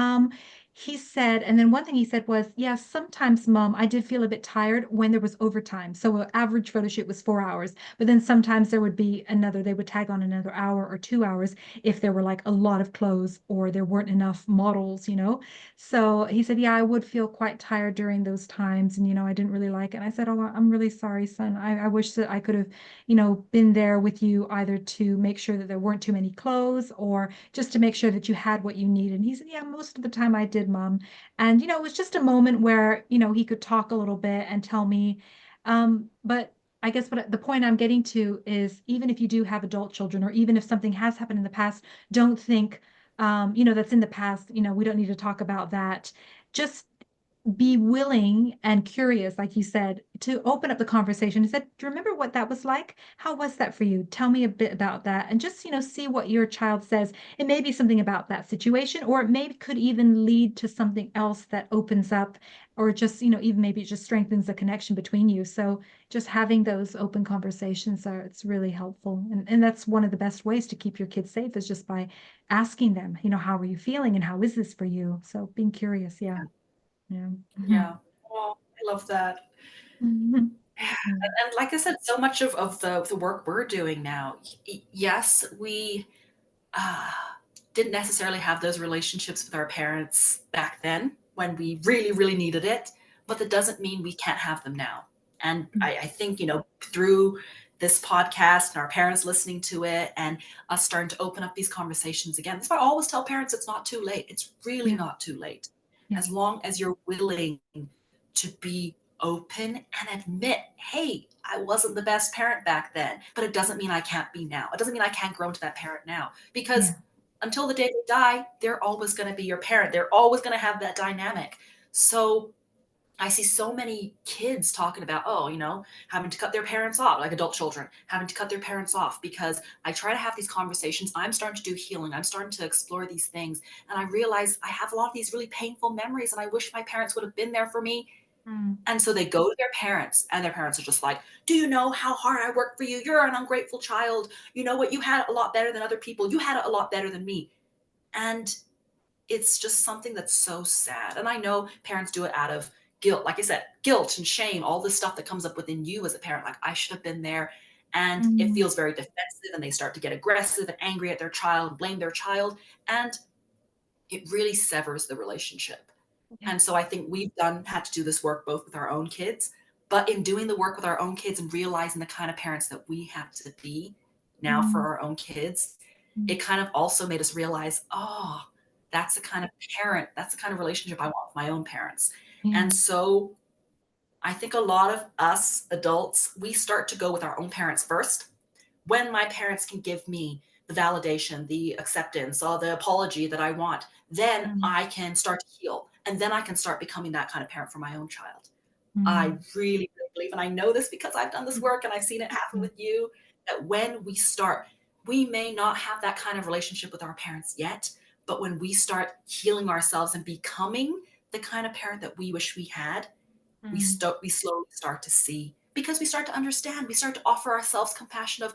He said, and then one thing he said was, yeah, sometimes, Mom, I did feel a bit tired when there was overtime. So an average photo shoot was 4 hours, but then sometimes there would be they would tag on another hour or 2 hours if there were like a lot of clothes or there weren't enough models. So he said, yeah, I would feel quite tired during those times. And, I didn't really like it. And I said, oh, I'm really sorry, son. I wish that I could have, been there with you, either to make sure that there weren't too many clothes, or just to make sure that you had what you needed. And he said, yeah, most of the time I did, Mom. And, it was just a moment where, he could talk a little bit and tell me. But I guess the point I'm getting to is, even if you do have adult children, or even if something has happened in the past, don't think, that's in the past, we don't need to talk about that. Just be willing and curious, like you said, to open up the conversation and said, "Do you remember what that was like? How was that for you? Tell me a bit about that." And just, see what your child says. It may be something about that situation, or it maybe could even lead to something else that opens up, or just, even maybe it just strengthens the connection between you. So just having those open conversations it's really helpful. And that's one of the best ways to keep your kids safe is just by asking them, how are you feeling and how is this for you? So being curious, yeah. Yeah. Yeah. Yeah. Oh, I love that. Mhm. And like I said, so much of the work we're doing now, yes, we uh, didn't necessarily have those relationships with our parents back then when we really, really needed it, but that doesn't mean we can't have them now. And I think, through this podcast and our parents listening to it and us starting to open up these conversations again, that's why I always tell parents it's not too late. It's really Yeah. not too late. Yeah. As long as you're willing to be open and admit, hey, I wasn't the best parent back then, but it doesn't mean I can't be now. It doesn't mean I can't grow into that parent now because Yeah. until the day they die, they're always going to be your parent. They're always going to have that dynamic. So I see so many kids talking about, oh, having to cut their parents off, like adult children, having to cut their parents off because I try to have these conversations. I'm starting to do healing. I'm starting to explore these things. And I realize I have a lot of these really painful memories and I wish my parents would have been there for me. Mm. And so they go to their parents, and their parents are just like, do you know how hard I worked for you? You're an ungrateful child. You know what? You had it a lot better than other people. You had it a lot better than me. And it's just something that's so sad. And I know parents do it out of guilt. Like I said, guilt and shame, all this stuff that comes up within you as a parent, like, I should have been there. And it Mm. feels very defensive, and they start to get aggressive and angry at their child and blame their child. And it really severs the relationship. Yeah. And so I think we've had to do this work both with our own kids, but in doing the work with our own kids and realizing the kind of parents that we have to be now for Mm. our own kids, Mm. it kind of also made us realize, oh, that's the kind of parent, that's the kind of relationship I want with my own parents. Yeah. And so I think a lot of us adults, we start to go with our own parents first. When my parents can give me the validation, the acceptance, or the apology that I want, then Mm. I can start to heal. And then I can start becoming that kind of parent for my own child. I Mm. really, really believe, and I know this because I've done this work and I've seen it happen Mm. with you, that when we start, we may not have that kind of relationship with our parents yet, but when we start healing ourselves and becoming the kind of parent that we wish we had, Mm. we slowly start to see, because we start to understand, we start to offer ourselves compassion of,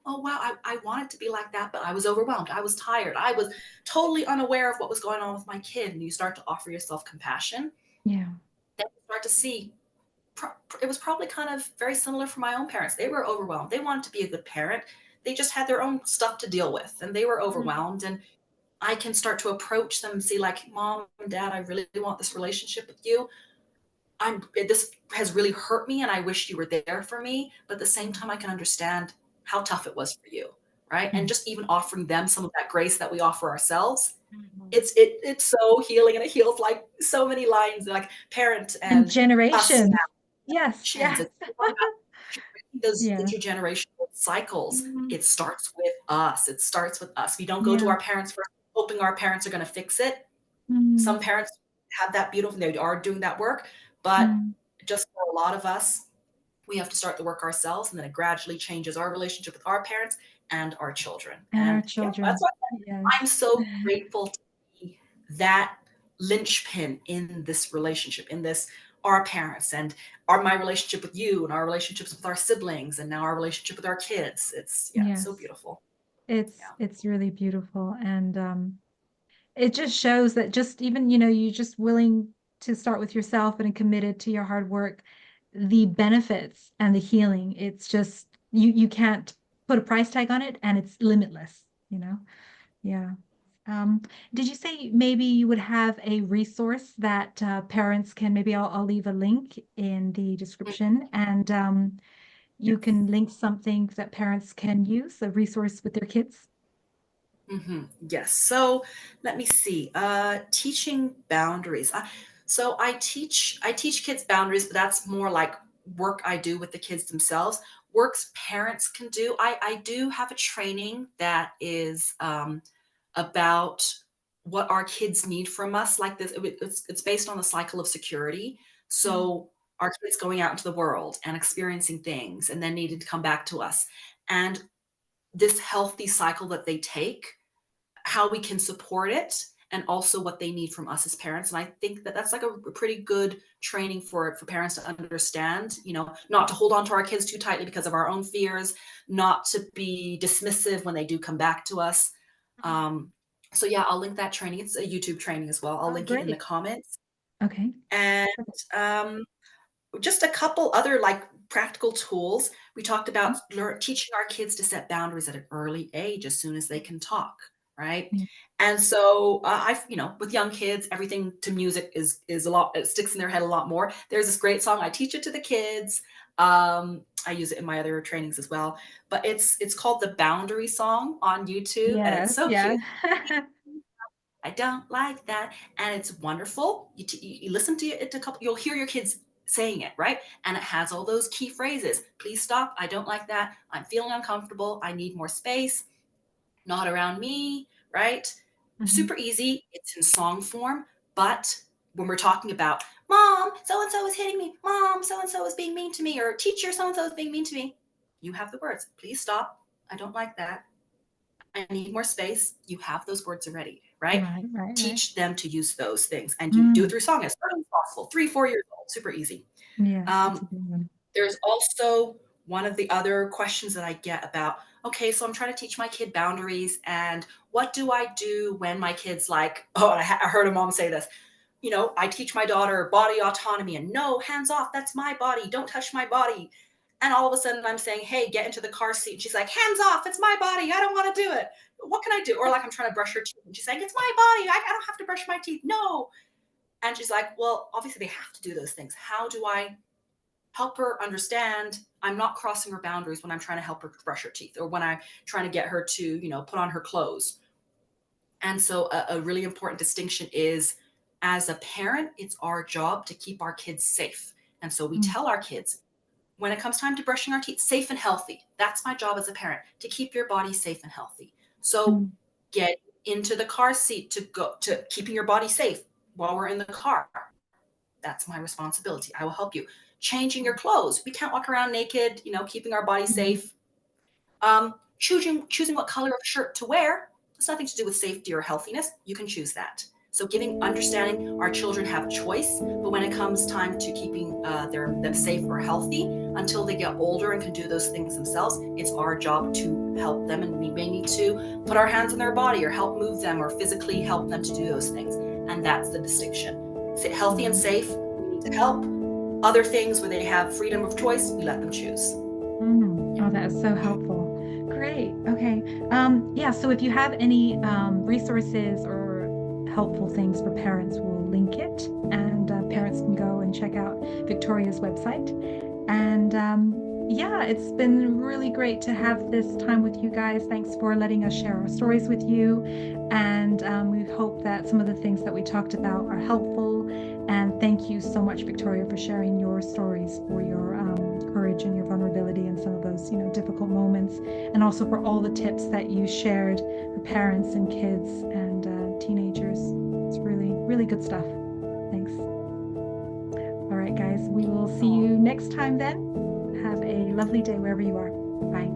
oh wow, I wanted to be like that, but I was overwhelmed, I was tired, I was totally unaware of what was going on with my kid. And you start to offer yourself compassion, Yeah. then you start to see, it was probably kind of very similar for my own parents. They were overwhelmed, they wanted to be a good parent, they just had their own stuff to deal with, and they were Mm. overwhelmed. And I can start to approach them and see, like, mom and dad, I really want this relationship with you. This has really hurt me and I wish you were there for me, but at the same Mm. time I can understand how tough it was for you, right? And Yeah. just even offering them some of that grace that we offer ourselves, Mhm. it's so healing, and it heals like so many lines, like parent And and us generations. now. Yes. Generations. Yes. It's all about those Yeah. intergenerational cycles. Mhm. It starts with us. It starts with us. We don't go to Yeah. our parents first hoping our parents are going to fix it. Some Mm. parents have that beautiful, they are doing that work, but Mm. just for a lot of us, we have to start the work ourselves, and then it gradually changes our relationship with our parents and our children. And our And yeah, that's children. why Yes. I'm so grateful to be that linchpin in this relationship, in this, our parents and my relationship with you, and our relationships with our siblings, and now our relationship with our kids. It's, yeah, it's so Yes. beautiful. Yeah. It's really beautiful. And it just shows that just even, you're just willing to start with yourself and committed to your hard work, the benefits and the healing. It's just you can't put a price tag on it and it's limitless, you know? Yeah. Um, did you say maybe you would have a resource that parents can maybe I'll leave a link in the Mm, description and you yes. can link something that parents can use, a resource with their kids? Yes. So let me see. Teaching boundaries. So I teach kids boundaries, but that's more like work I do with the kids themselves. Works parents can do. I do have a training that is about what our kids need from us, like this. It's based on the cycle of security. Mm, So our kids going out into the world and experiencing things and then needing to come back to us. And this healthy cycle that they take, how we can support it, and also what they need from us as parents. And I think that that's like a pretty good training for parents to understand, not to hold on to our kids too tightly because of our own fears, not to be dismissive when they do come back to us. mm. Um, so yeah, I'll link that training. It's a YouTube training as well. I'll Oh, link it in the great. comments. Okay. And Perfect. um, just a couple other like practical tools. We talked Mhm. about teaching our kids to set boundaries at an early age as soon as they can talk, right? Yeah. And so with young kids, everything to music is a lot. It sticks in their head a lot more. There's this great song. I teach it to the kids. I use it in my other trainings as well. But it's called the Boundary Song on YouTube, and it's Yes, so yeah. cute. I don't like that. And it's wonderful. You listen to it a couple, you'll hear your kids saying it, right? And it has all those key phrases. Please stop. I don't like that. I'm feeling uncomfortable. I need more space. Not around me, right? Mhm. Super easy. It's in song form. But when we're talking about, Mom, so and so is hitting me, Mom, so and so is being mean to me, or teacher, so and so is being mean to me, you have the words. Please stop. I don't like that. I need more space. You have those words already, right? Right, right, right. Teach them to use those things. And you do it Mm. through song as early as possible, 3, 4 years old, super easy. Yes, that's a Um, good one. there's also one of the other questions that I get about, okay, so I'm trying to teach my kid boundaries. And what do I do when my kid's like, oh, I heard a mom say this, I teach my daughter body autonomy and no, hands off, that's my body, don't touch my body. And all of a sudden I'm saying, hey, get into the car seat. And she's like, hands off, it's my body, I don't want to do it. What can I do? Or like I'm trying to brush her teeth and she's like, it's my body, I don't have to brush my teeth. No. And she's like, well, obviously they have to do those things. How do I help her understand I'm not crossing her boundaries when I'm trying to help her brush her teeth or when I'm trying to get her to, put on her clothes? And so a really important distinction is, as a parent, it's our job to keep our kids safe. And so we Mm, tell our kids, when it comes time to brushing our teeth, safe and healthy. That's my job as a parent, to keep your body safe and healthy. So mm, get into the car seat to go to keeping your body safe while we're in the car. That's my responsibility. I will help you. Changing your clothes. We can't walk around naked, keeping our body mhm, safe. Choosing what color of shirt to wear. It's nothing to do with safety or healthiness. You can choose that. So understanding our children have choice, but when it comes time to keeping them safe or healthy until they get older and can do those things themselves, it's our job to help them, and we may need to put our hands on their body or help move them or physically help them to do those things. And that's the distinction. Healthy and right. safe, we need to help. Other things where they have freedom of choice, we let them choose. Mm. Yeah. Oh, that is so helpful. Great. Okay. Yeah, so if you have any resources or helpful things for parents, we'll link it, and Yeah. parents can go and check out Victoria's website. And yeah, it's been really great to have this time with you guys. Thanks for letting us share our stories with you. And we hope that some of the things that we talked about are helpful. And thank you so much, Victoria, for sharing your stories, for your courage and your vulnerability in some of those, difficult moments, and also for all the tips that you shared for parents and kids and teenagers. It's really, really good stuff. Thanks. All right, guys, we will see you next time then. Have a lovely day wherever you are. Bye.